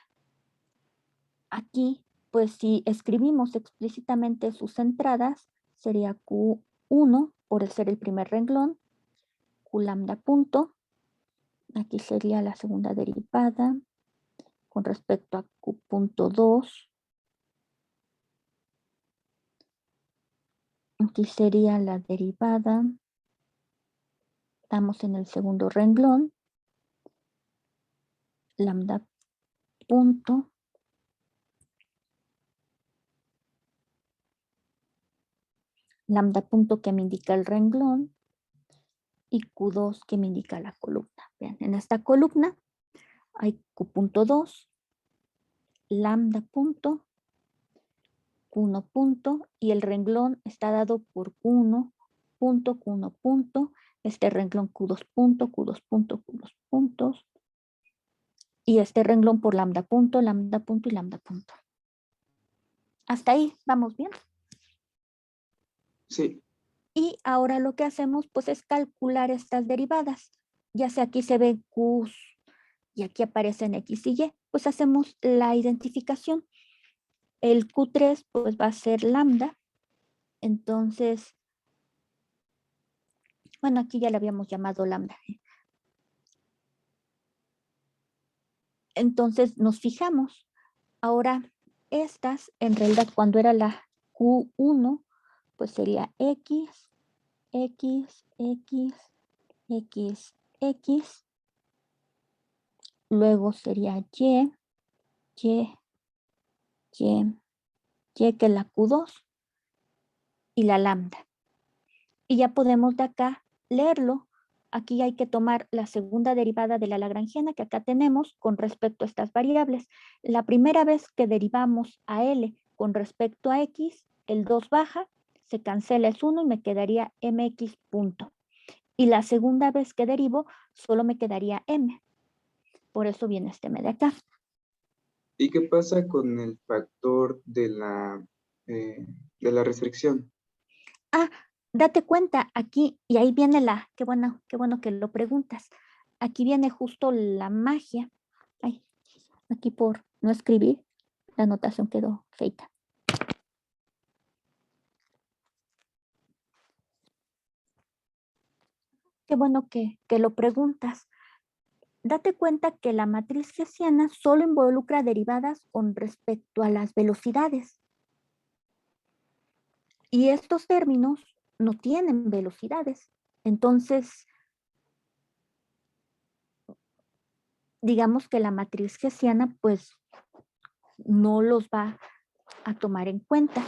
aquí, pues si escribimos explícitamente sus entradas, sería Q1 por ser el primer renglón, Q lambda punto, aquí sería la segunda derivada con respecto a Q punto 2, aquí sería la derivada, estamos en el segundo renglón, lambda punto, que me indica el renglón, y Q2 que me indica la columna. Vean, en esta columna hay Q punto 2, lambda punto, Q1 punto, y el renglón está dado por Q1 punto, Q1 punto, este renglón Q2 punto, Q2 punto, Q2 puntos, y este renglón por lambda punto y lambda punto. Hasta ahí, ¿vamos bien? Sí, Y ahora lo que hacemos pues es calcular estas derivadas. Ya sea aquí se ve Q y aquí aparecen X y Y, pues hacemos la identificación. El Q3 pues va a ser lambda. Entonces, bueno, aquí ya le habíamos llamado lambda. Entonces nos fijamos. Ahora, estas, en realidad, cuando era la Q1, pues sería X, X, X, X, X. Luego sería Y, Y, Y, Y, que es la Q2, y la lambda. Y ya podemos de acá leerlo. Aquí hay que tomar la segunda derivada de la lagrangiana que acá tenemos con respecto a estas variables. La primera vez que derivamos a L con respecto a X, el 2 baja, se cancela, es 1 y me quedaría mx punto. Y la segunda vez que derivo, solo me quedaría m. Por eso viene este m de acá. ¿y qué pasa con el factor de la restricción? Ah, date cuenta, aquí, y ahí viene qué bueno que lo preguntas. Aquí viene justo la magia. Ay, aquí por no escribir, la anotación quedó feita. Qué bueno que lo preguntas. date cuenta que la matriz hessiana solo involucra derivadas con respecto a las velocidades. Y estos términos no tienen velocidades. Entonces, digamos que la matriz hessiana pues no los va a tomar en cuenta.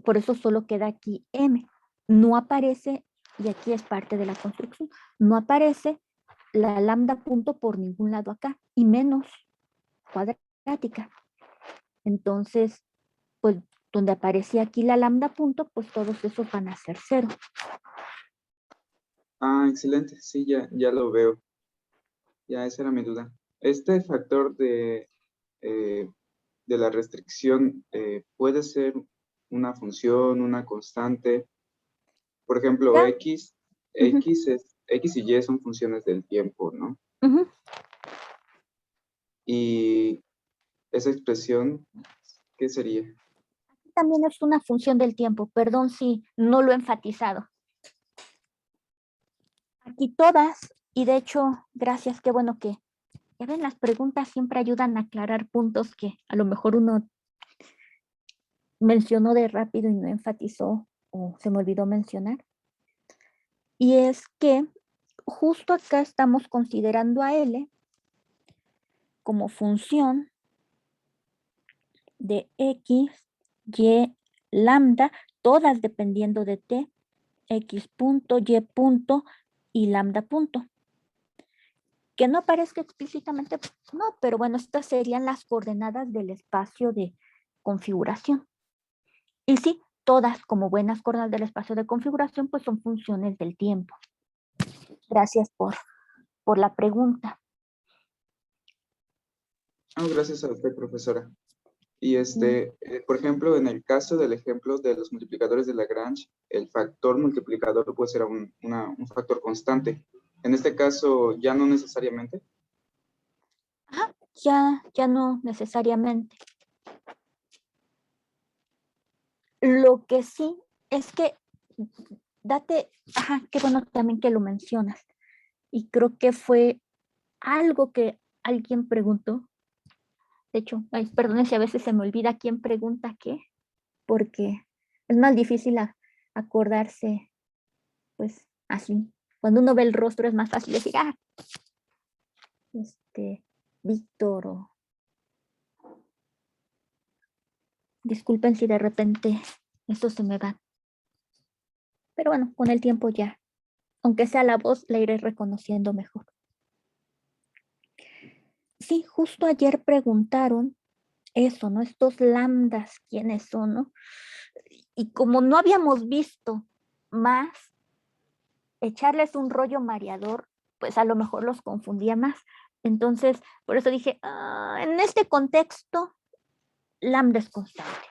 Por eso solo queda aquí M. No aparece, y aquí es parte de la construcción, no aparece la lambda punto por ningún lado acá, y menos cuadrática. Entonces, pues donde aparecía aquí la lambda punto, pues todos esos van a ser 0. Ah, excelente. Sí, ya lo veo. Ya, esa era mi duda. Este factor de la restricción puede ser una función, una constante. Por ejemplo, Ya. X y Y son funciones del tiempo, ¿no? Ujú. Y esa expresión, ¿qué sería? También es una función del tiempo, perdón si no lo he enfatizado. Aquí todas, y de hecho, gracias, qué bueno que, ya ven, las preguntas siempre ayudan a aclarar puntos que a lo mejor uno mencionó de rápido y no enfatizó o se me olvidó mencionar. Y es que justo acá estamos considerando a L como función de X, Y, lambda, todas dependiendo de T, X punto, Y punto y lambda punto. Que no aparezca explícitamente, no, pero bueno, estas serían las coordenadas del espacio de configuración. Y sí, todas como buenas coordenadas del espacio de configuración, pues son funciones del tiempo. Gracias por la pregunta. Gracias a usted, profesora. Y por ejemplo, en el caso del ejemplo de los multiplicadores de Lagrange, el factor multiplicador puede ser un factor constante. En este caso, ya no necesariamente. Ajá, ya no necesariamente. Lo que sí es que qué bueno también que lo mencionas. Y creo que fue algo que alguien preguntó. De hecho, perdón si a veces se me olvida quién pregunta qué, porque es más difícil acordarse, pues así. Cuando uno ve el rostro es más fácil decir, Víctor o... Disculpen si de repente esto se me va. Pero bueno, con el tiempo ya, aunque sea la voz, la iré reconociendo mejor. Sí, justo ayer preguntaron eso, ¿no? Estos lambdas, ¿quiénes son, no? Y como no habíamos visto más, echarles un rollo mareador, pues a lo mejor los confundía más. Entonces, por eso dije, en este contexto, lambda es constante.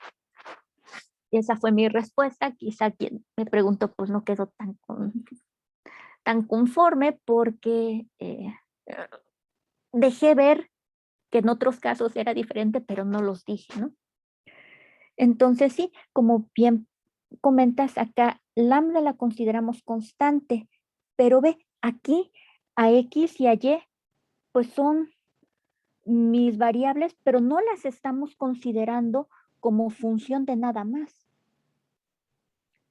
Y esa fue mi respuesta. Quizá quien me preguntó, pues no quedó tan conforme porque dejé ver que en otros casos era diferente, pero no los dije, ¿no? Entonces sí, como bien comentas acá, lambda la consideramos constante, pero ve, aquí a X y a Y, pues son mis variables, pero no las estamos considerando como función de nada más.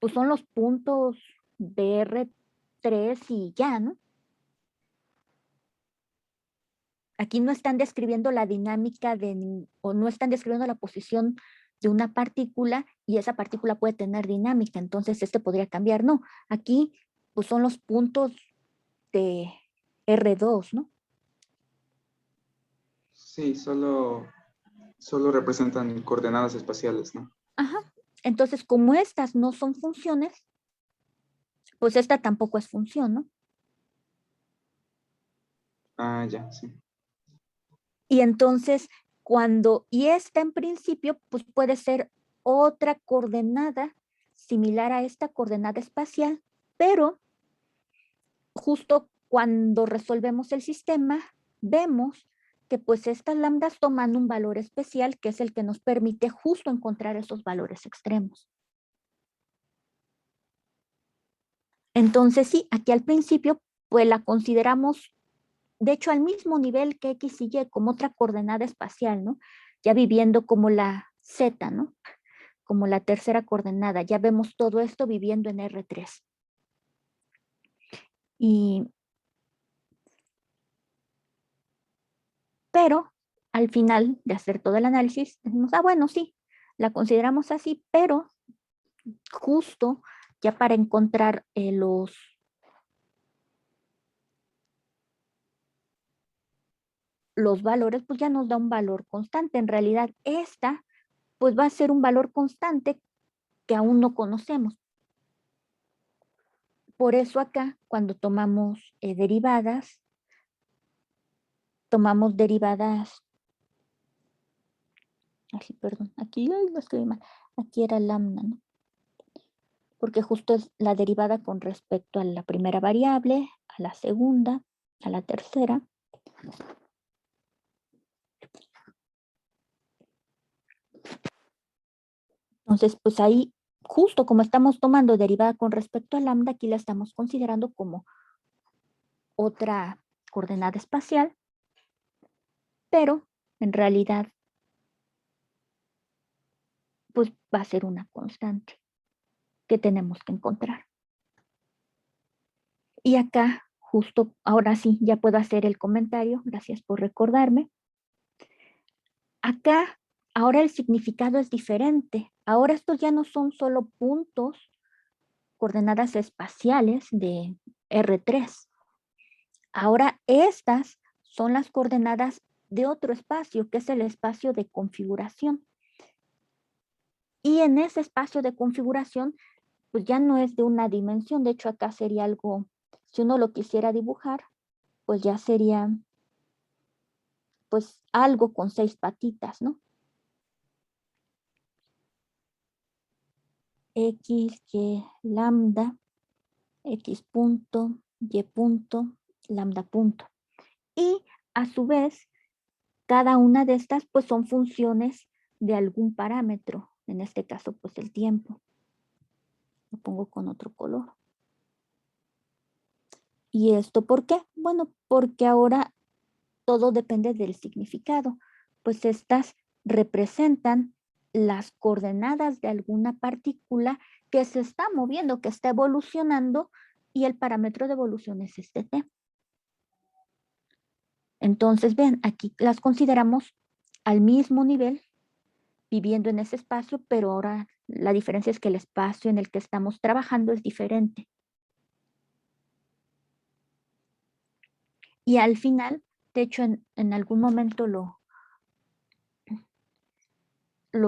Pues son los puntos BR3 y ya, ¿no? Aquí no están describiendo la dinámica o no están describiendo la posición de una partícula y esa partícula puede tener dinámica, entonces podría cambiar. No, aquí pues son los puntos de R2, ¿no? Sí, solo representan coordenadas espaciales, ¿no? Ajá. Entonces, como estas no son funciones, pues esta tampoco es función, ¿no? Ya, sí. Y entonces, y esta en principio, pues puede ser otra coordenada similar a esta coordenada espacial, pero justo cuando resolvemos el sistema, vemos que pues estas lambdas toman un valor especial que es el que nos permite justo encontrar esos valores extremos. Entonces sí, aquí al principio pues la consideramos, de hecho, al mismo nivel que X y Y, como otra coordenada espacial, ¿no? Ya viviendo como la Z, ¿no? Como la tercera coordenada. Ya vemos todo esto viviendo en R3. Pero al final de hacer todo el análisis, decimos, bueno, sí, la consideramos así, pero justo ya para encontrar los valores, pues ya nos da un valor constante. En realidad, esta, pues va a ser un valor constante que aún no conocemos. Por eso acá, cuando tomamos derivadas, así, perdón, aquí lo escribí mal, aquí era lambda, ¿no? Porque justo es la derivada con respecto a la primera variable, a la segunda, a la tercera. Entonces, pues ahí, justo como estamos tomando derivada con respecto a lambda, aquí la estamos considerando como otra coordenada espacial, pero en realidad, pues va a ser una constante que tenemos que encontrar. Y acá, justo ahora sí, ya puedo hacer el comentario, gracias por recordarme. Acá, ahora el significado es diferente. Ahora estos ya no son solo puntos, coordenadas espaciales de R3. Ahora estas son las coordenadas de otro espacio, que es el espacio de configuración. Y en ese espacio de configuración, pues ya no es de una dimensión. De hecho, acá sería algo, si uno lo quisiera dibujar, pues ya sería pues algo con 6 patitas, ¿no? X, Y, lambda, X punto, Y punto, lambda punto. Y a su vez, cada una de estas pues son funciones de algún parámetro, en este caso pues el tiempo. Lo pongo con otro color. ¿Y esto por qué? Bueno, porque ahora todo depende del significado, pues estas representan las coordenadas de alguna partícula que se está moviendo, que está evolucionando, y el parámetro de evolución es este t. Entonces, ven, aquí las consideramos al mismo nivel, viviendo en ese espacio, pero ahora la diferencia es que el espacio en el que estamos trabajando es diferente. Y al final, de hecho, en algún momento lo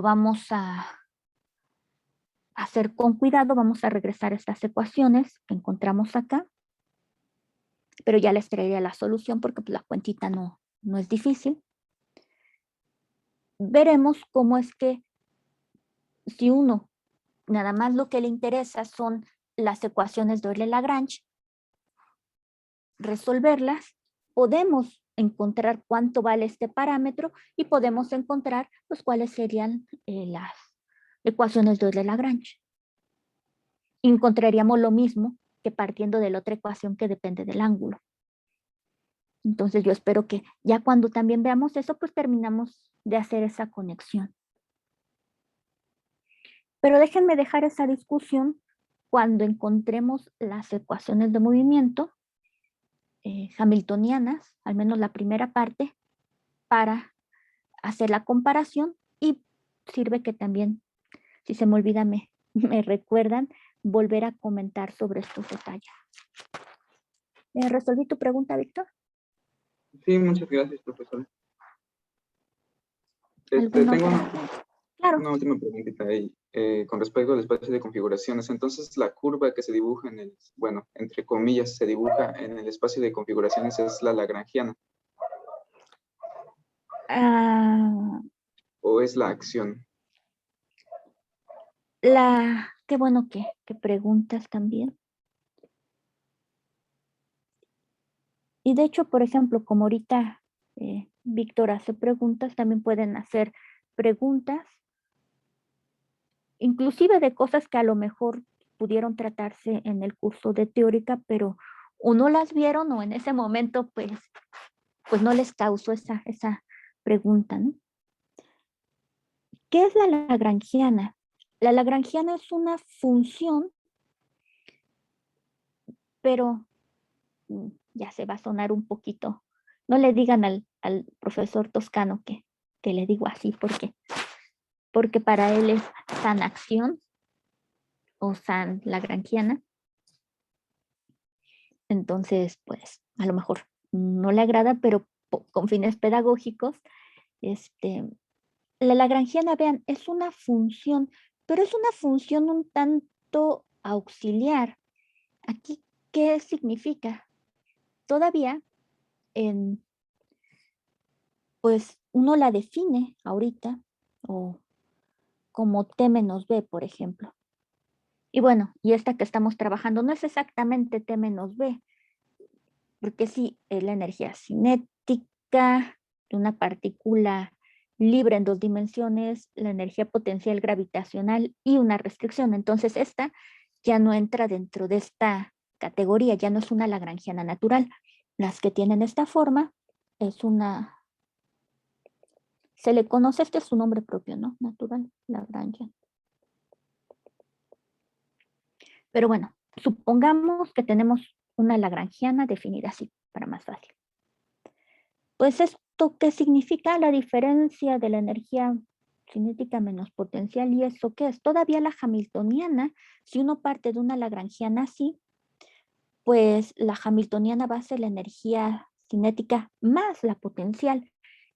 vamos a hacer con cuidado. Vamos a regresar a estas ecuaciones que encontramos acá, pero ya les traería la solución porque pues, la cuentita no es difícil. Veremos cómo es que si uno nada más lo que le interesa son las ecuaciones de Euler-Lagrange, resolverlas, podemos encontrar cuánto vale este parámetro y podemos encontrar pues cuáles serían las ecuaciones de Euler-Lagrange. Encontraríamos lo mismo que partiendo de la otra ecuación que depende del ángulo. Entonces yo espero que ya cuando también veamos eso, pues terminamos de hacer esa conexión. Pero déjenme dejar esa discusión cuando encontremos las ecuaciones de movimiento hamiltonianas, al menos la primera parte, para hacer la comparación, y sirve que también, si se me olvida, me recuerdan volver a comentar sobre estos detalles. ¿Resolví tu pregunta, Víctor? Sí, muchas gracias, profesora. ¿Alguna Tengo otra? Claro. una última preguntita ahí, con respecto al espacio de configuraciones. Entonces, la curva que se dibuja en el, bueno, entre comillas, se dibuja en el espacio de configuraciones es la lagrangiana, ¿o es la acción? Qué bueno que preguntas también. Y de hecho, por ejemplo, como ahorita Víctor hace preguntas, también pueden hacer preguntas, inclusive de cosas que a lo mejor pudieron tratarse en el curso de teórica, pero o no las vieron o en ese momento pues no les causó esa pregunta, ¿no? ¿Qué es la lagrangiana? La lagrangiana es una función, pero ya se va a sonar un poquito. No le digan al profesor Toscano que le digo así, porque para él es san acción o san lagrangiana. Entonces, pues, a lo mejor no le agrada, pero con fines pedagógicos, la lagrangiana, vean, es una función, pero es una función un tanto auxiliar. Aquí, ¿qué significa? Todavía, pues, uno la define ahorita, o como T menos B, por ejemplo. Y bueno, y esta que estamos trabajando no es exactamente T menos B, porque sí, es la energía cinética de una partícula libre en 2 dimensiones, la energía potencial gravitacional y una restricción. Entonces esta ya no entra dentro de esta categoría, ya no es una lagrangiana natural. Las que tienen esta forma es una, se le conoce, este es su nombre propio, ¿no? Natural, Lagrangian. Pero bueno, supongamos que tenemos una lagrangiana definida así, para más fácil. Pues esto, ¿qué significa? La diferencia de la energía cinética menos potencial. ¿Y eso qué es? Todavía la hamiltoniana, si uno parte de una lagrangiana así, pues la hamiltoniana va a ser la energía cinética más la potencial.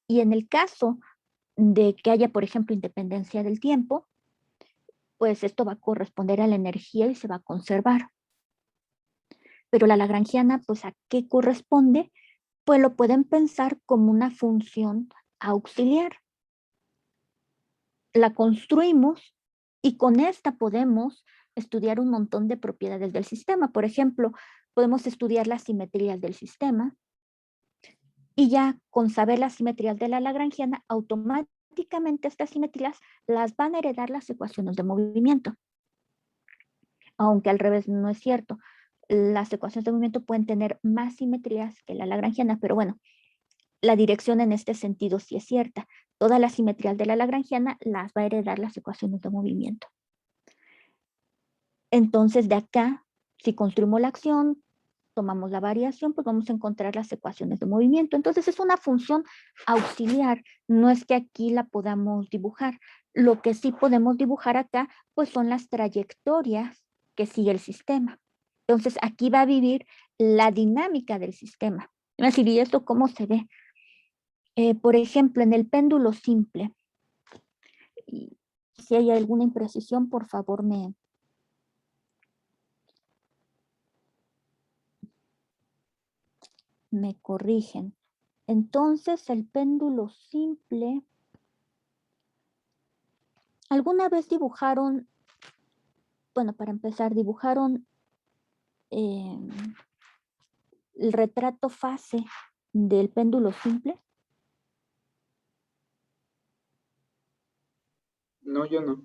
Y en el caso de que haya, por ejemplo, independencia del tiempo, pues esto va a corresponder a la energía y se va a conservar. Pero la lagrangiana, pues, ¿a qué corresponde? Pues lo pueden pensar como una función auxiliar. La construimos y con esta podemos estudiar un montón de propiedades del sistema. Por ejemplo, podemos estudiar las simetrías del sistema y ya con saber las simetrías de la lagrangiana, automáticamente estas simetrías las van a heredar las ecuaciones de movimiento. Aunque al revés no es cierto. Las ecuaciones de movimiento pueden tener más simetrías que la lagrangiana, pero bueno, la dirección en este sentido sí es cierta. Todas las simetrías de la lagrangiana las va a heredar las ecuaciones de movimiento. Entonces, de acá, si construimos la acción, tomamos la variación, pues vamos a encontrar las ecuaciones de movimiento. Entonces, es una función auxiliar. No es que aquí la podamos dibujar. Lo que sí podemos dibujar acá, pues son las trayectorias que sigue el sistema. Entonces, aquí va a vivir la dinámica del sistema. ¿Y esto cómo se ve? Por ejemplo, en el péndulo simple, y si hay alguna imprecisión, por favor me corrigen. Entonces, el péndulo simple, ¿alguna vez dibujaron, bueno, para empezar, dibujaron el retrato fase del péndulo simple? No, yo no.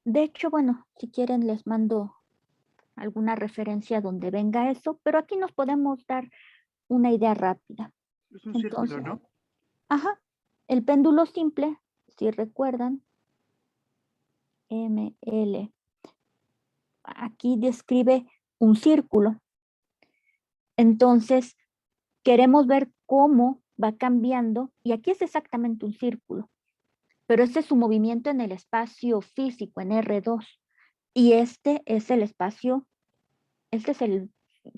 De hecho, bueno, si quieren les mando alguna referencia donde venga eso, pero aquí nos podemos dar una idea rápida. Es un círculo, ¿no? Ajá, el péndulo simple, si recuerdan, ML, aquí describe un círculo. Entonces, queremos ver cómo va cambiando, y aquí es exactamente un círculo, pero este es su movimiento en el espacio físico, en R2, y este es el espacio, este es el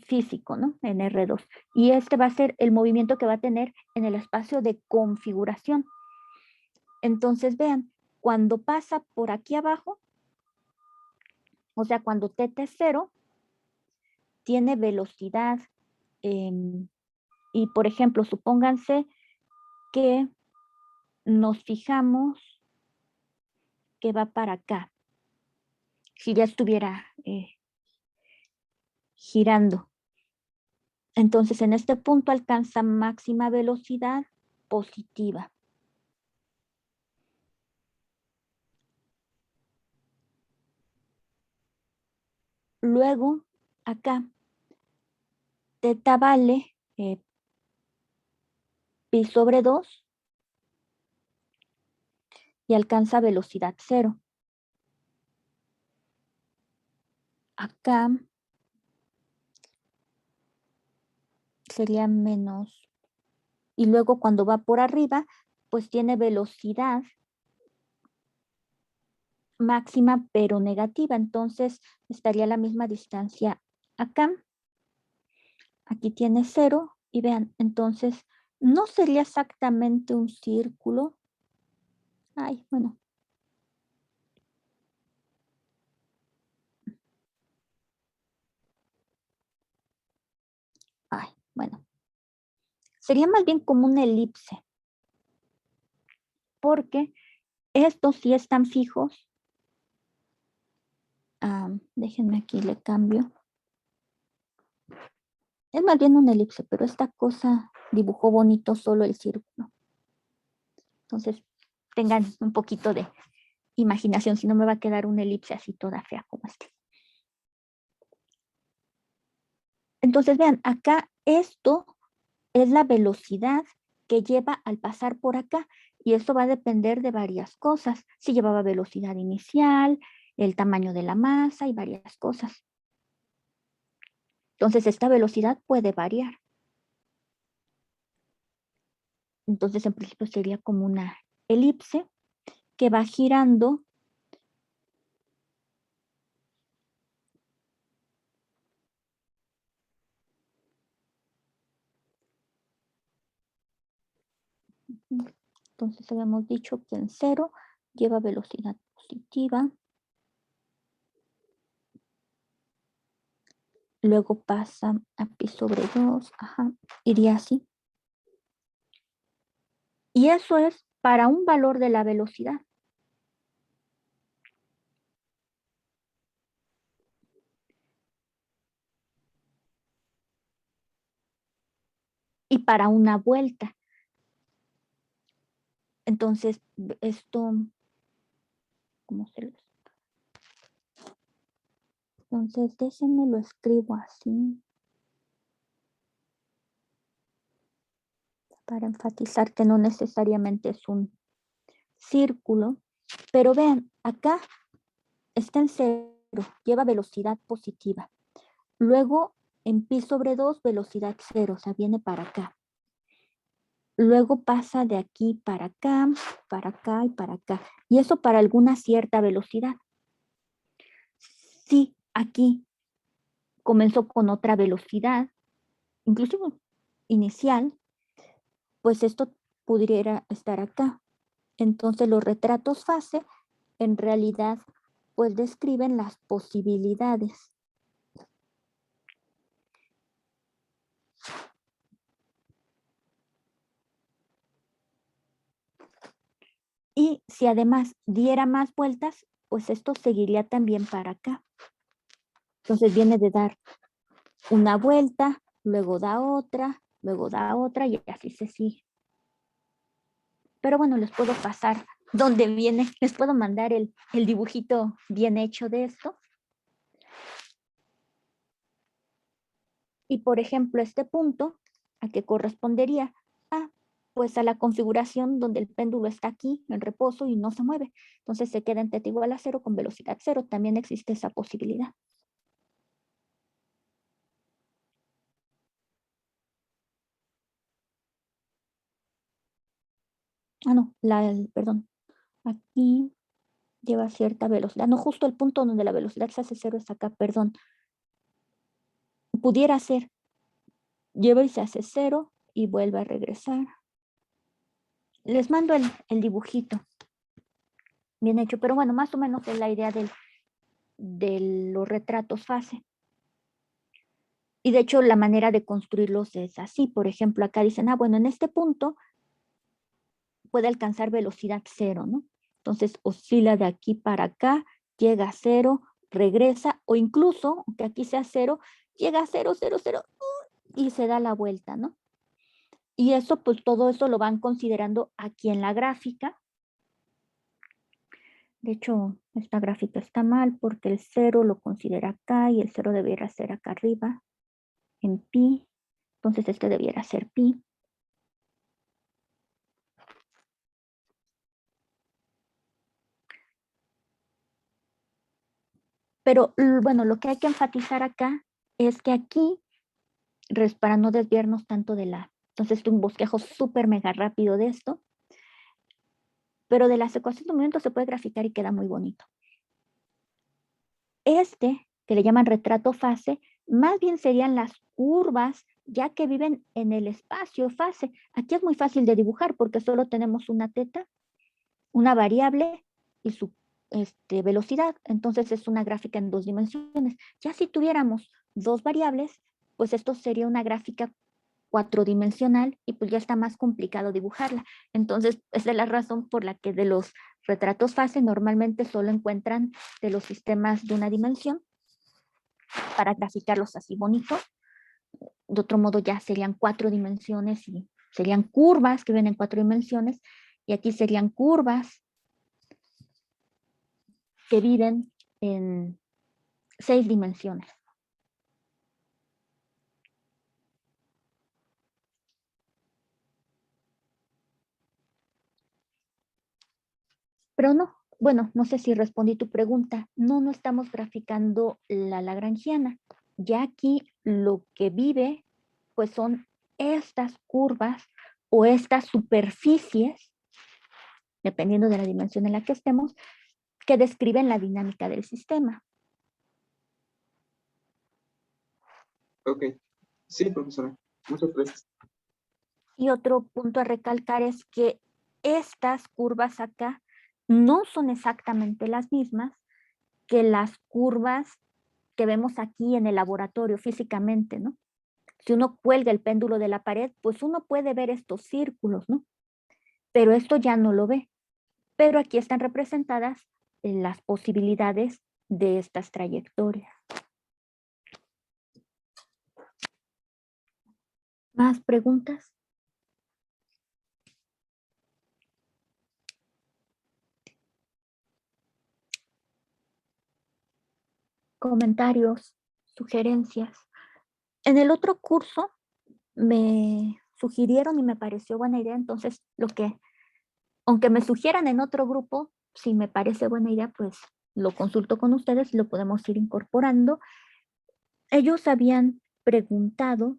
físico, ¿no? En R2, y este va a ser el movimiento que va a tener en el espacio de configuración. Entonces, vean, cuando pasa por aquí abajo, o sea, cuando θ es 0, tiene velocidad. Y, por ejemplo, supónganse que nos fijamos que va para acá. Si ya estuviera girando. Entonces, en este punto alcanza máxima velocidad positiva. Luego, acá, teta vale pi sobre 2 y alcanza velocidad 0. Acá sería menos. Y luego cuando va por arriba, pues tiene velocidad máxima pero negativa. Entonces estaría a la misma distancia acá. Aquí tiene 0 y vean, entonces no sería exactamente un círculo. Ay, bueno. Ay, bueno. Sería más bien como una elipse. Porque estos sí están fijos. Déjenme aquí, le cambio. Es más bien una elipse, pero esta cosa dibujó bonito solo el círculo. Entonces, tengan un poquito de imaginación, si no me va a quedar una elipse así toda fea como esta. Entonces, vean, acá esto es la velocidad que lleva al pasar por acá. Y esto va a depender de varias cosas. Si llevaba velocidad inicial, el tamaño de la masa y varias cosas. Entonces, esta velocidad puede variar. Entonces, en principio sería como una elipse que va girando Entonces habíamos dicho que en 0 lleva velocidad positiva. Luego pasa a pi sobre 2. Ajá, iría así. Y eso es para un valor de la velocidad. Y para una vuelta. Entonces, esto, ¿cómo se los? Entonces, déjenme lo escribo así. Para enfatizar que no necesariamente es un círculo. Pero vean, acá está en 0, lleva velocidad positiva. Luego, en pi sobre 2, velocidad 0, o sea, viene para acá. Luego pasa de aquí para acá y para acá. Y eso para alguna cierta velocidad. Si aquí comenzó con otra velocidad, inclusive inicial, pues esto pudiera estar acá. Entonces los retratos fase en realidad pues describen las posibilidades. Y si además diera más vueltas, pues esto seguiría también para acá. Entonces viene de dar una vuelta, luego da otra y así se sigue. Pero bueno, les puedo pasar donde viene, les puedo mandar el dibujito bien hecho de esto. Y por ejemplo, este punto, ¿a qué correspondería? Pues a la configuración donde el péndulo está aquí en reposo y no se mueve. Entonces se queda en θ igual a 0 con velocidad 0. También existe esa posibilidad. No, perdón. Aquí lleva cierta velocidad. No, justo el punto donde la velocidad se hace 0 es acá, perdón. Pudiera ser. Lleva y se hace 0 y vuelve a regresar. Les mando el dibujito. Bien hecho, pero bueno, más o menos es la idea de los retratos fase. Y de hecho la manera de construirlos es así. Por ejemplo, acá dicen, bueno, en este punto puede alcanzar velocidad 0, ¿no? Entonces oscila de aquí para acá, llega a 0, regresa, o incluso, aunque aquí sea 0, llega a 0, 0, 0, y se da la vuelta, ¿no? Y eso, pues todo eso lo van considerando aquí en la gráfica. De hecho, esta gráfica está mal porque el 0 lo considera acá y el 0 debiera ser acá arriba, en pi. Entonces este debiera ser pi. Pero bueno, lo que hay que enfatizar acá es que aquí, para no desviarnos tanto de la... Entonces, un bosquejo súper mega rápido de esto, pero de las ecuaciones de movimiento se puede graficar y queda muy bonito. Este, que le llaman retrato fase, más bien serían las curvas, ya que viven en el espacio fase. Aquí es muy fácil de dibujar porque solo tenemos una teta, una variable y su velocidad. Entonces es una gráfica en 2 dimensiones. Ya si tuviéramos 2 variables, pues esto sería una gráfica 4-dimensional y pues ya está más complicado dibujarla. Entonces esa es la razón por la que de los retratos fase normalmente solo encuentran de los sistemas de una dimensión para graficarlos así bonitos. De otro modo ya serían 4 dimensiones y serían curvas que ven en 4 dimensiones y aquí serían curvas que viven en 6 dimensiones. Pero no, bueno, no sé si respondí tu pregunta. No, no estamos graficando la lagrangiana. Ya aquí lo que vive, pues son estas curvas o estas superficies, dependiendo de la dimensión en la que estemos, que describen la dinámica del sistema. Ok. Sí, profesora. Muchas gracias. Y otro punto a recalcar es que estas curvas acá no son exactamente las mismas que las curvas que vemos aquí en el laboratorio físicamente, ¿no? Si uno cuelga el péndulo de la pared, pues uno puede ver estos círculos, ¿no? Pero esto ya no lo ve. Pero aquí están representadas las posibilidades de estas trayectorias. ¿Más preguntas? Comentarios, sugerencias. En el otro curso me sugirieron y me pareció buena idea, entonces aunque me sugieran en otro grupo, si me parece buena idea, pues lo consulto con ustedes y lo podemos ir incorporando. Ellos habían preguntado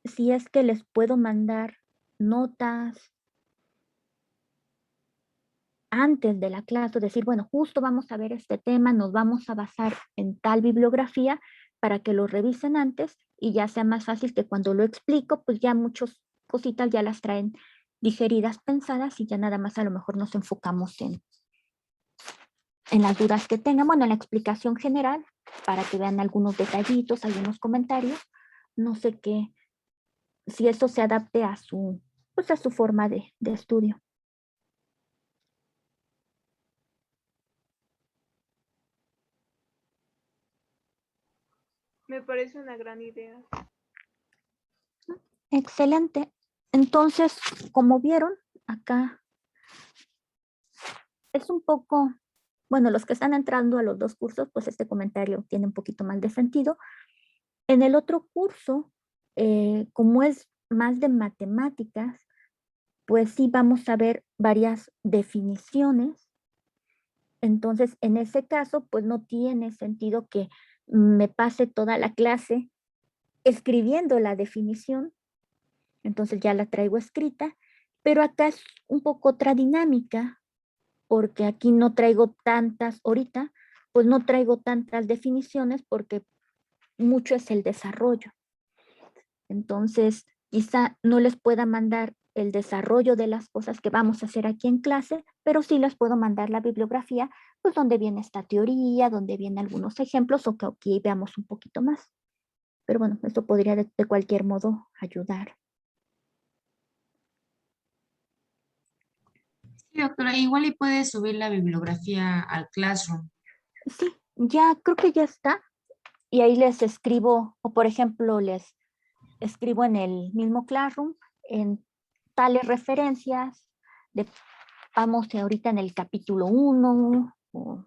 si es que les puedo mandar notas antes de la clase, decir, bueno, justo vamos a ver este tema, nos vamos a basar en tal bibliografía para que lo revisen antes y ya sea más fácil que cuando lo explico, pues ya muchas cositas ya las traen digeridas, pensadas y ya nada más a lo mejor nos enfocamos en las dudas que tengan, bueno, en la explicación general para que vean algunos detallitos, algunos comentarios, no sé qué, si eso se adapte a pues a su forma de estudio. Me parece una gran idea. Excelente. Entonces, como vieron, acá es un poco, bueno, los que están entrando a los 2 cursos, pues este comentario tiene un poquito más de sentido. En el otro curso, como es más de matemáticas, pues sí vamos a ver varias definiciones. Entonces, en ese caso, pues no tiene sentido que me pase toda la clase escribiendo la definición. Entonces ya la traigo escrita, pero acá es un poco otra dinámica, porque aquí no traigo tantas, ahorita, pues no traigo tantas definiciones porque mucho es el desarrollo. Entonces, quizá no les pueda mandar el desarrollo de las cosas que vamos a hacer aquí en clase, pero sí les puedo mandar la bibliografía, pues donde viene esta teoría, donde vienen algunos ejemplos o que aquí veamos un poquito más. Pero bueno, esto podría de cualquier modo ayudar. Sí, doctora, igual y puede subir la bibliografía al Classroom. Sí, ya creo que ya está. Y ahí les escribo, o por ejemplo, les escribo en el mismo Classroom, en tales referencias de vamos ahorita en el capítulo 1 o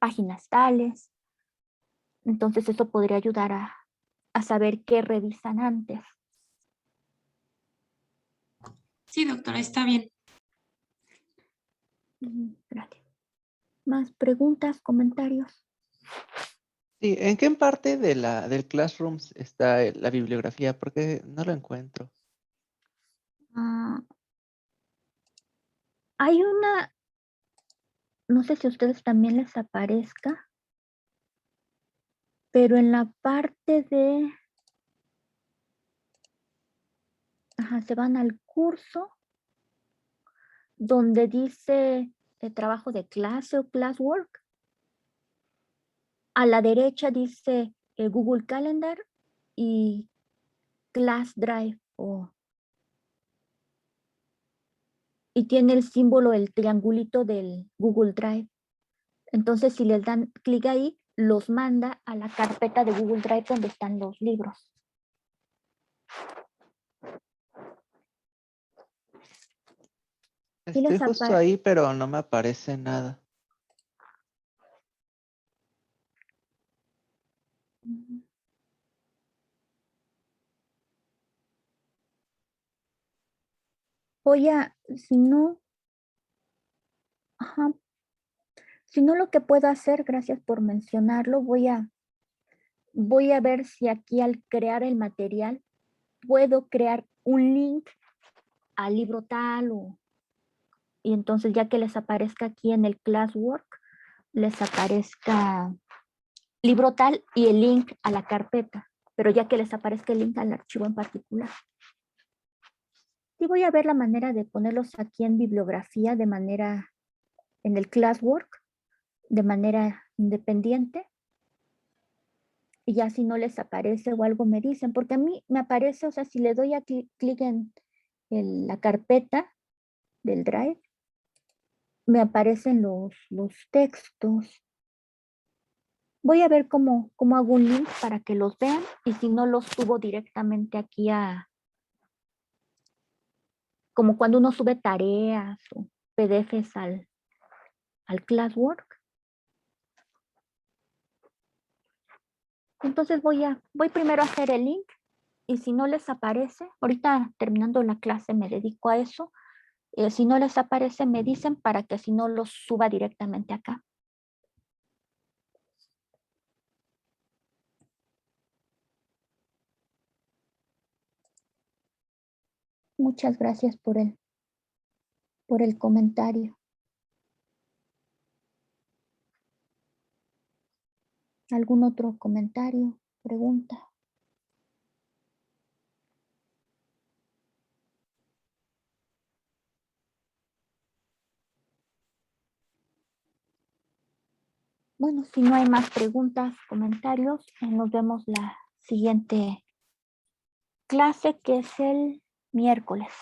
páginas tales. Entonces eso podría ayudar a saber qué revisan antes. Sí, doctora, está bien. Gracias. ¿Más preguntas, comentarios? Sí, ¿en qué parte de del Classrooms está la bibliografía? Porque no lo encuentro. Hay una, no sé si a ustedes también les aparezca, pero en la parte de, se van al curso, donde dice trabajo de clase o classwork. A la derecha dice Google Calendar y Class Drive. Y tiene el símbolo, el triangulito del Google Drive. Entonces, si les dan clic ahí, los manda a la carpeta de Google Drive donde están los libros. ¿Sí Estoy les justo ahí, pero no me aparece nada. Voy a, si no, si no, lo que puedo hacer, gracias por mencionarlo, voy a ver si aquí al crear el material puedo crear un link al libro tal y entonces ya que les aparezca aquí en el classwork, les aparezca libro tal y el link a la carpeta, pero ya que les aparezca el link al archivo en particular. Y voy a ver la manera de ponerlos aquí en bibliografía en el classwork, de manera independiente. Y ya si no les aparece o algo me dicen, porque a mí me aparece, o sea, si le doy a clic en la carpeta del Drive, me aparecen los textos. Voy a ver cómo hago un link para que los vean y si no los subo directamente aquí como cuando uno sube tareas o PDFs al classwork. Entonces voy primero a hacer el link y si no les aparece, ahorita terminando la clase me dedico a eso. Si no les aparece, me dicen para que si no los suba directamente acá. Muchas gracias por el comentario. ¿Algún otro comentario, pregunta? Bueno, si no hay más preguntas, comentarios, nos vemos la siguiente clase, que es el miércoles.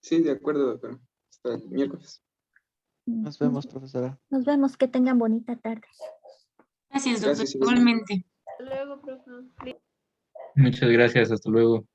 Sí, de acuerdo, doctora. Hasta el miércoles. Nos vemos, profesora. Nos vemos, que tengan bonita tarde. Gracias, doctor. Gracias, Igualmente. Hasta luego, profe. Muchas gracias, hasta luego.